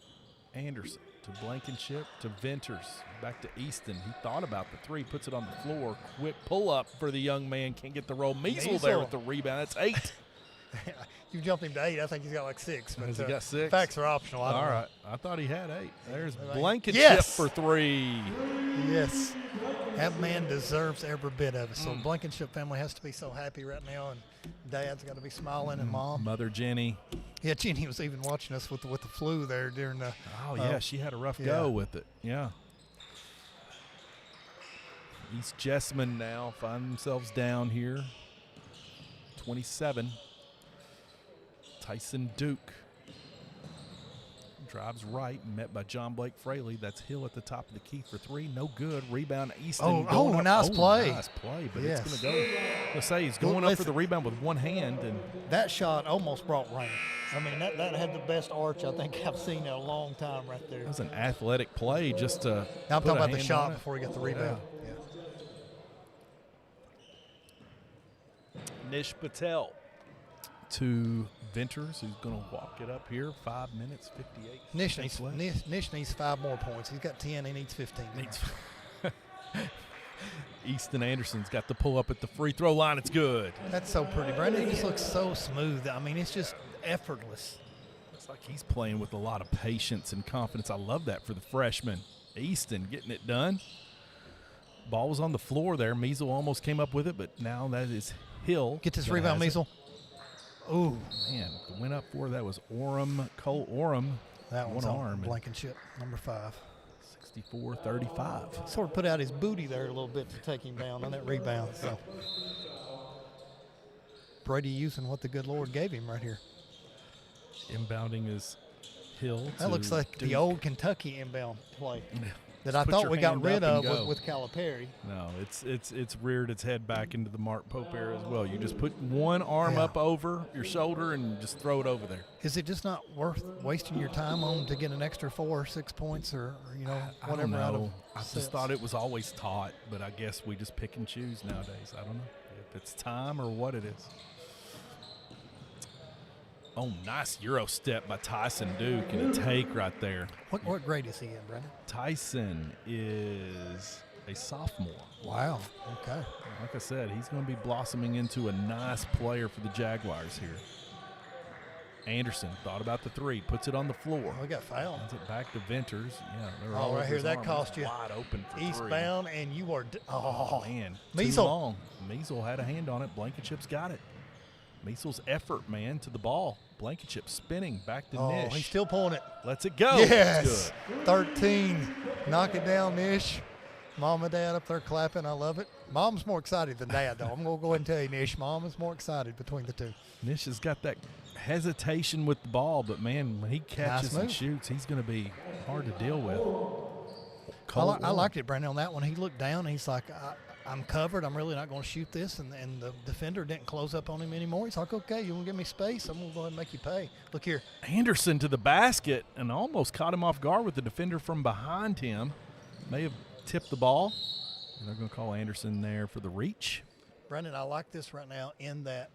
Anderson to Blankenship to Venters. Back to Easton. He thought about the 3, puts it on the floor. Quick pull-up for the young man. Can't get the roll. Measle there with the rebound. That's 8. You jumped him to 8. I think he's got like 6. But Has he got 6? Facts are optional. All I don't know. right. I thought he had 8. There's Like, Blankenship yes! for 3. Yes. That man deserves every bit of it. So Blankenship family has to be so happy right now, and Dad's got to be smiling, and Mom. Mother Jenny. Yeah, Jenny was even watching us with the flu there during the. Oh, yeah, she had a rough go with it. Yeah. East Jessamine now find themselves down here. 27. Tyson Duke Drives right, met by John Blake Fraley. That's Hill at the top of the key for three. No good. Rebound, Easton. Nice play. Nice play, but Yes. it's going to go. Let's say he's going up for the rebound with one hand. And that shot almost brought rain. I mean, that had the best arch I think I've seen in a long time right there. It was an athletic play just to Now I'm put talking a about the hand shot on it. before he got the rebound. Nish Patel to Venters, who's going to walk it up here. 5 minutes, 58 Nish seconds left. Nish needs 5 more points. He's got 10. He needs 15. Easton Anderson's got the pull up at the free throw line. It's good. That's so pretty. Brandon, he just looks so smooth. I mean, it's just effortless. Looks like he's playing with a lot of patience and confidence. I love that for the freshman. Easton getting it done. Ball was on the floor there. Measle almost came up with it, but now that is Hill. Get this rebound, Measle. Ooh. Man, went up for that was Cole Orem. That one's one on arm. Blankenship, number 5. 64-35. Sort of put out his booty there a little bit to take him down on that rebound. So Brady using what the good Lord gave him right here. Inbounding is Hill. That looks like Duke. the old Kentucky inbound play that Just I put thought your we got hand rid up and of go. with Calipari. No, it's reared its head back into the Mark Pope era as well. You just put one arm up over your shoulder and just throw it over there. Is it just not worth wasting your time on to get an extra 4 or 6 points or I whatever don't out of know. I sets? just thought it was always taught, but I guess we just pick and choose nowadays. I don't know if it's time or what it is. Oh, nice Euro step by Tyson Duke and a take right there. What grade is he in, Brandon? Tyson is a sophomore. Wow. Okay. Like I said, he's going to be blossoming into a nice player for the Jaguars here. Anderson thought about the three, puts it on the floor. Oh, we got fouled. Hands it back to Venters. Yeah, they're Oh, all right over here, his that arm. cost you. Wide open for Eastbound, three. and you are Man, Measle. too long. Measle had a hand on it. Blankenship's got it. Measle's effort, man, to the ball. Blankenship spinning back to Nish. He's still pulling it. Lets it go. Yes. It's good. 13. Knock it down, Nish. Mom and Dad up there clapping. I love it. Mom's more excited than Dad, though. I'm going to go ahead and tell you, Nish. Mom is more excited between the two. Nish has got that hesitation with the ball, but, man, when he catches Nice and move. shoots, he's going to be hard to deal with. I liked it, Brandon, on that one. He looked down, and he's like, I'm covered. I'm really not going to shoot this. And the defender didn't close up on him anymore. He's like, okay, you want to give me space? I'm going to go ahead and make you pay. Look here. Anderson to the basket and almost caught him off guard with the defender from behind him. May have tipped the ball. And they're going to call Anderson there for the reach. Brandon, I like this right now in that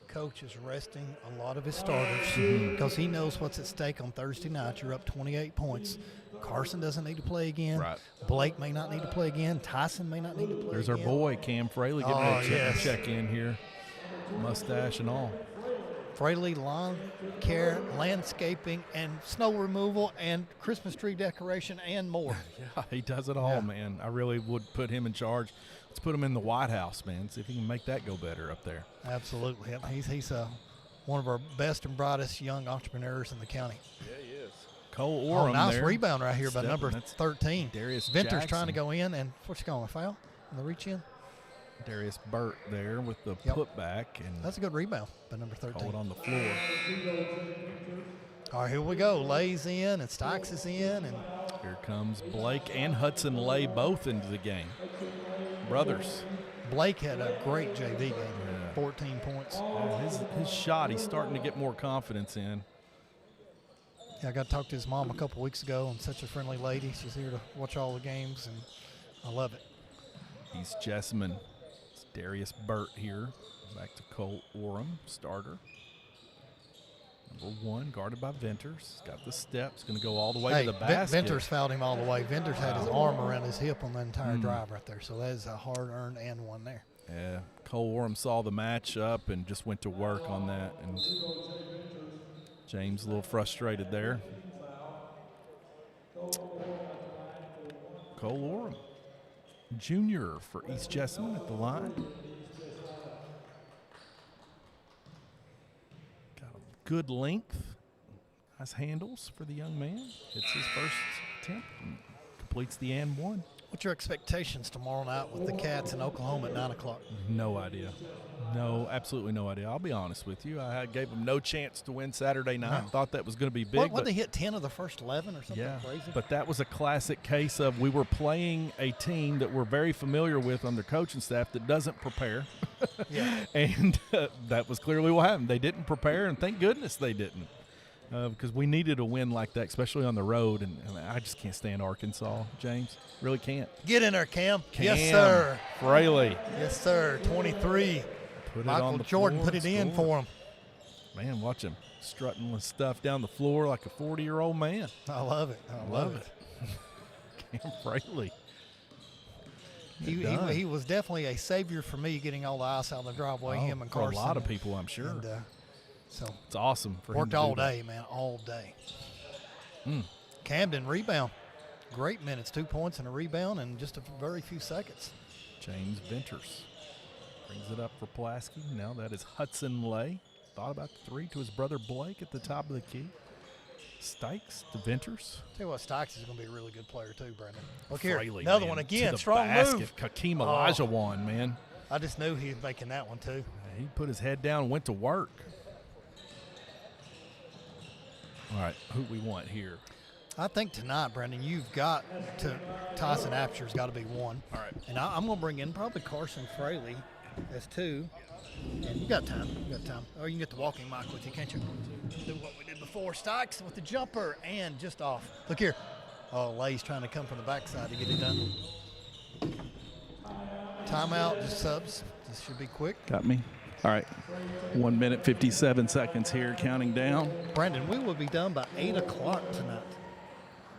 coach is resting a lot of his starters because he knows what's at stake on Thursday night. You're up 28 points. Carson doesn't need to play again. Right. Blake may not need to play again. Tyson may not need to play There's again. our boy, Cam Fraley, getting ready to yes. check in here. Mustache and all. Fraley, lawn care, landscaping, and snow removal, and Christmas tree decoration, and more. Yeah, he does it all, man. I really would put him in charge. Let's put him in the White House, man. See if he can make that go better up there. Absolutely. He's one of our best and brightest young entrepreneurs in the county. Yeah, he is. Cole Orem nice there. rebound right here by Stepping. number That's 13. Darius Venters Jackson. trying to go in, and what's he calling, a foul in the reach in? Darius Burt there with the putback. And that's a good rebound by number 13. Call it on the floor. All right, here we go. Lays in and Stikes is in. And here comes Blake and Hudson Lay both into the game. Brothers. Blake had a great JV game. 14 points. His shot, he's starting to get more confidence in. Yeah, I got to talk to his mom a couple weeks ago, and such a friendly lady. She's here to watch all the games, and I love it. He's Jessamine. It's Darius Burt here. Back to Cole Orem, starter. Number 1, guarded by Venters. Got the steps, going to go all the way to the basket. Venters fouled him all the way. Venters had his arm around his hip on the entire drive right there, so that is a hard-earned and one there. Yeah, Cole Orem saw the matchup and just went to work on that, and James a little frustrated there. Cole Orem, junior for East Jessamine at the line. Got a good length. Nice handles for the young man. It's his first attempt and completes the and one. What's your expectations tomorrow night with the Cats in Oklahoma at 9 o'clock? No idea. No, absolutely no idea. I'll be honest with you. I gave them no chance to win Saturday night. No. Thought that was going to be big. What they hit 10 of the first 11 or something crazy? But that was a classic case of we were playing a team that we're very familiar with on their coaching staff that doesn't prepare. Yeah. And that was clearly what happened. They didn't prepare, and thank goodness they didn't. Because we needed a win like that, especially on the road. And I just can't stand Arkansas, James. Really can't. Get in there, Cam. Yes, sir. Fraley. Yes, sir. 23. Put it Michael on the Jordan floor put it and in score. for him. Man, watch him strutting with stuff down the floor like a 40-year-old man. I love it. I love it. Cam Fraley. He was definitely a savior for me getting all the ice out of the driveway, him and Carson. For a lot of people, I'm sure. And, so it's awesome for him worked to all do that. day, man, all day. Camden rebound. Great minutes, 2 points and a rebound in just a very few seconds. James Venters brings it up for Pulaski. Now that is Hudson Lay. Thought about the three to his brother Blake at the top of the key. Stikes to Venters. Tell you what, Stikes is going to be a really good player too, Brandon. Look here, Fraley, another man, one to again. the Strong basket. move. Hakeem Olajuwon, man. I just knew he was making that one too. He put his head down and went to work. All right, who we want here? I think tonight, Brandon, you've got to Tyson Apsher's got to be one. All right. And I'm going to bring in probably Carson Fraley as two. And you got time. You got time. Or you can get the walking mic with you, can't you? Do what we did before. Stikes with the jumper and just off. Look here. Oh, Lay's trying to come from the backside to get it done. Timeout, just subs. This should be quick. Got me. All right. 1 minute, 57 seconds here, counting down. Brandon, we will be done by 8 o'clock tonight.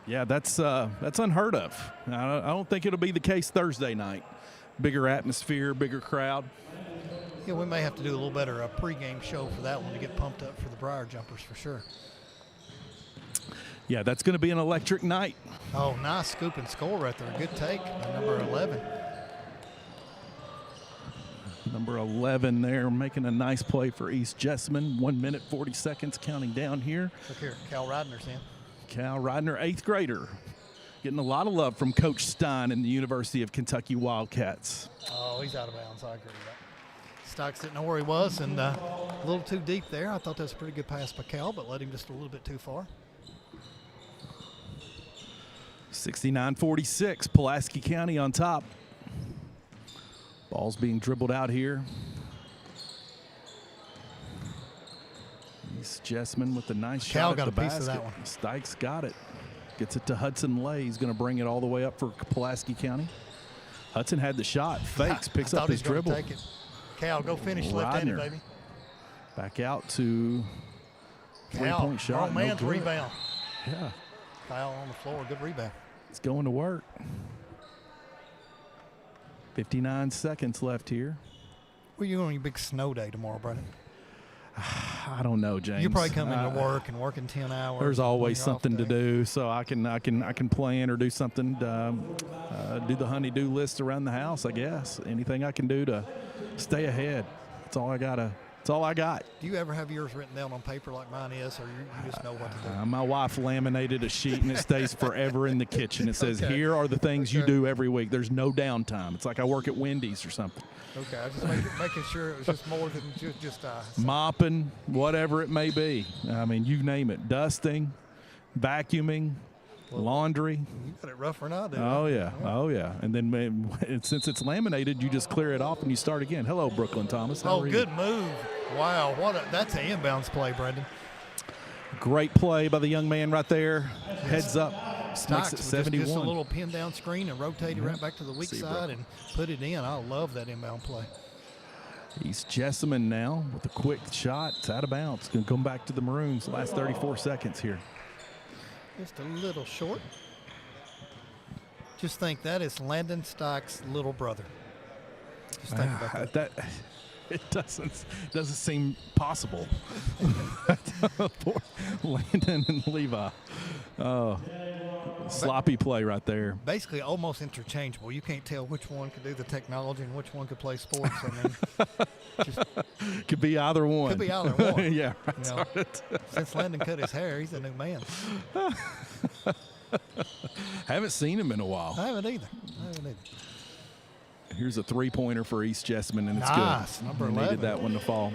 Yeah, that's unheard of. I don't think it'll be the case Thursday night. Bigger atmosphere, bigger crowd. Yeah, we may have to do a little better pregame show for that one to get pumped up for the Briar Jumpers for sure. Yeah, that's going to be an electric night. Oh, nice scoop and score right there. Good take by number 11. Number 11 there making a nice play for East Jessamine. 1 minute, 40 seconds counting down here. Look here, Cal Ryder's in. Cal Ryder, 8th grader. Getting a lot of love from Coach Stein and the University of Kentucky Wildcats. Oh, he's out of bounds. I agree with that. Stokes didn't know where he was and a little too deep there. I thought that was a pretty good pass by Cal, but led him just a little bit too far. 69-46, Pulaski County on top. Ball's being dribbled out here. East Jessamine with a nice Cal shot got at the a piece basket. of that one. Stikes got it. Gets it to Hudson Lay. He's going to bring it all the way up for Pulaski County. Hudson had the shot. Fakes, picks up his dribble. Take it. Cal, go finish left-handed, baby. Back out to three-point shot. Cal, man's rebound. Yeah. Foul on the floor, good rebound. It's going to work. 59 seconds left here. Where are you on your big snow day tomorrow, Brandon? I don't know, James. You probably come into work and working 10 hours. There's always something to do, so I can plan or do something. Do the honey-do list around the house, I guess. Anything I can do to stay ahead. That's all I got. Do you ever have yours written down on paper like mine is, or you just know what to do? My wife laminated a sheet, and it stays forever in the kitchen. It says, Okay. here are the things you do every week. There's no downtime. It's like I work at Wendy's or something. Okay, I just making sure it was just more than just mopping, whatever it may be. I mean, you name it. Dusting, vacuuming, laundry. You got it rougher than I do. Oh, yeah. Oh, yeah. And then since it's laminated, you just clear it off and you start again. Hello, Brooklyn Thomas. How are you? Good move. Wow, that's an inbounds play, Brendan. Great play by the young man right there. Heads up. Makes it 71. Just a little pin down screen and rotate it right back to the weak side and put it in. I love that inbound play. East Jessamine now with a quick shot. It's out of bounds. It's going to come back to the Maroons. Last 34 seconds here. Just a little short. Just think that is Landon Stock's little brother. Just think about that. It doesn't seem possible. Poor Landon and Levi. Oh, sloppy play right there. Basically almost interchangeable. You can't tell which one could do the technology and which one could play sports. I mean, could be either one. Could be either one. Yeah. Since Landon cut his hair, he's a new man. Haven't seen him in a while. I haven't either. Here's a three-pointer for East Jessamine, and it's nice. good. Number We 11. needed that one to fall.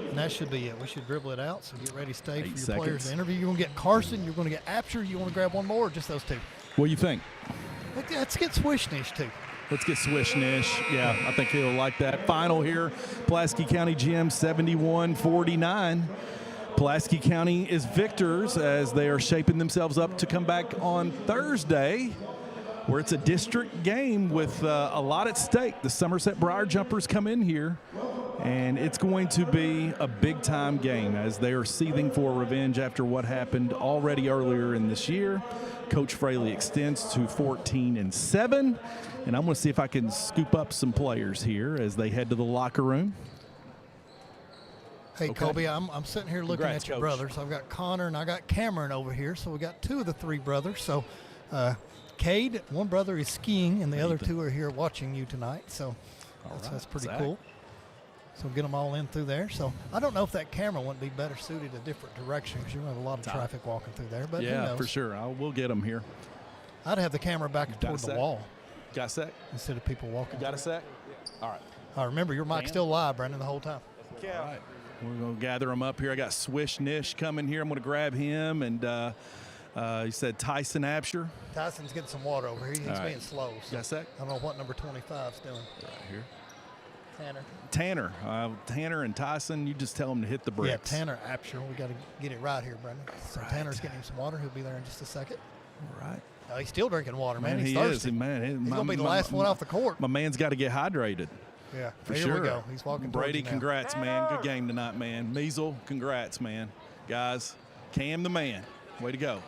And that should be it. We should dribble it out, so get ready to stay 8 for your seconds. players to interview. You're going to get Carson. You're going to get Apsher. You want to grab one more, or just those two? What do you think? Let's get Swishnish, too. Let's get Swishnish. Yeah, I think he'll like that. Final here, Pulaski County Gym 71-49. Pulaski County is victors as they are shaping themselves up to come back on Thursday, where it's a district game with a lot at stake. The Somerset Briar Jumpers come in here, and it's going to be a big-time game as they are seething for revenge after what happened already earlier in this year. Coach Fraley extends to 14-7, and I'm going to see if I can scoop up some players here as they head to the locker room. Hey, Okay. Kobe, I'm sitting here looking Congrats, at your Coach. brothers. I've got Connor and I got Cameron over here, so we got two of the three brothers. So, Cade, one brother is skiing, and the other two are here watching you tonight. So, that's pretty Zach. cool. So get them all in through there. So I don't know if that camera wouldn't be better suited a different direction because you're going to have a lot of traffic walking through there. But who Yeah, knows? for sure. We'll get them here. I'd have the camera back Got toward a the sec? wall Got a sec? instead of people walking. Got a sec? All right. Remember, your mic's still live, Brandon, the whole time. All right. We're going to gather them up here. I got Swish Nish coming here. I'm going to grab him. And he said Tyson Apsher. Tyson's getting some water over here. He's All right. being slow. So Got a sec? I don't know what number 25's doing. Right here. Tanner. Tanner and Tyson, you just tell them to hit the Yeah, bricks. Tanner Apsher. We got to get it right here, Brandon. So Tanner's getting him some water. He'll be there in just a second. All right. He's still drinking water, man. He's he thirsty. is. Man, He's going to be the last one off the court. My man's got to get hydrated. Yeah, For here sure. we go. He's walking towards Brady, you now. congrats, man. Good game tonight, man. Measle, congrats, man. Guys, Cam the man. Way to go.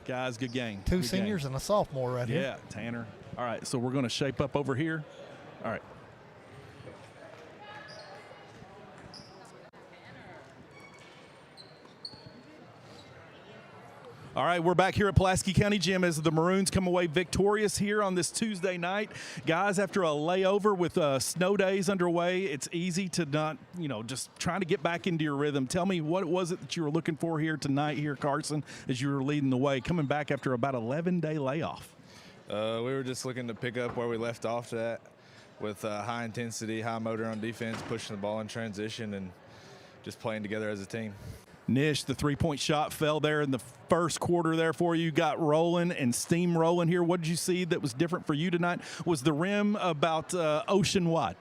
Guys, good game. Two Good seniors game. and a sophomore right here. Yeah, Tanner. All right, so we're going to shape up over here. All right. All right, we're back here at Pulaski County Gym as the Maroons come away victorious here on this Tuesday night. Guys, after a layover with snow days underway, it's easy to not, just trying to get back into your rhythm. Tell me, what was it that you were looking for here tonight here, Carson, as you were leading the way, coming back after about 11-day layoff? We were just looking to pick up where we left off at with high intensity, high motor on defense, pushing the ball in transition, and just playing together as a team. Nish, the three-point shot fell there in the first quarter there for you. You got rolling and steam rolling here. What did you see that was different for you tonight? Was the rim about ocean wide?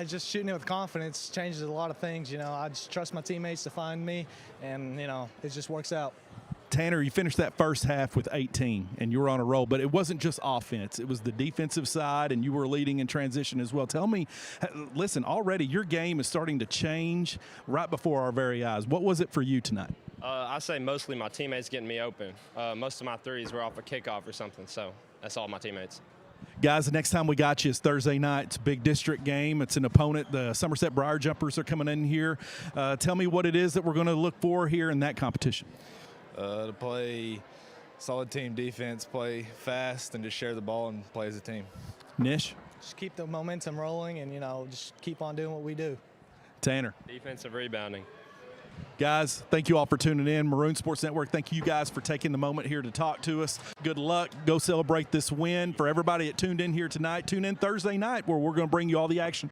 Just shooting it with confidence changes a lot of things. I just trust my teammates to find me, and, it just works out. Tanner, you finished that first half with 18, and you were on a roll, but it wasn't just offense. It was the defensive side, and you were leading in transition as well. Tell me, listen, already your game is starting to change right before our very eyes. What was it for you tonight? I say mostly my teammates getting me open. Most of my threes were off a kickoff or something, so that's all my teammates. Guys, the next time we got you is Thursday night. It's a big district game. It's an opponent. The Somerset Briar Jumpers are coming in here. Tell me what it is that we're going to look for here in that competition. To play solid team defense, play fast, and just share the ball and play as a team. Nish? Just keep the momentum rolling and, just keep on doing what we do. Tanner? Defensive rebounding. Guys, thank you all for tuning in. Maroon Sports Network, thank you guys for taking the moment here to talk to us. Good luck. Go celebrate this win. For everybody that tuned in here tonight, tune in Thursday night where we're going to bring you all the action.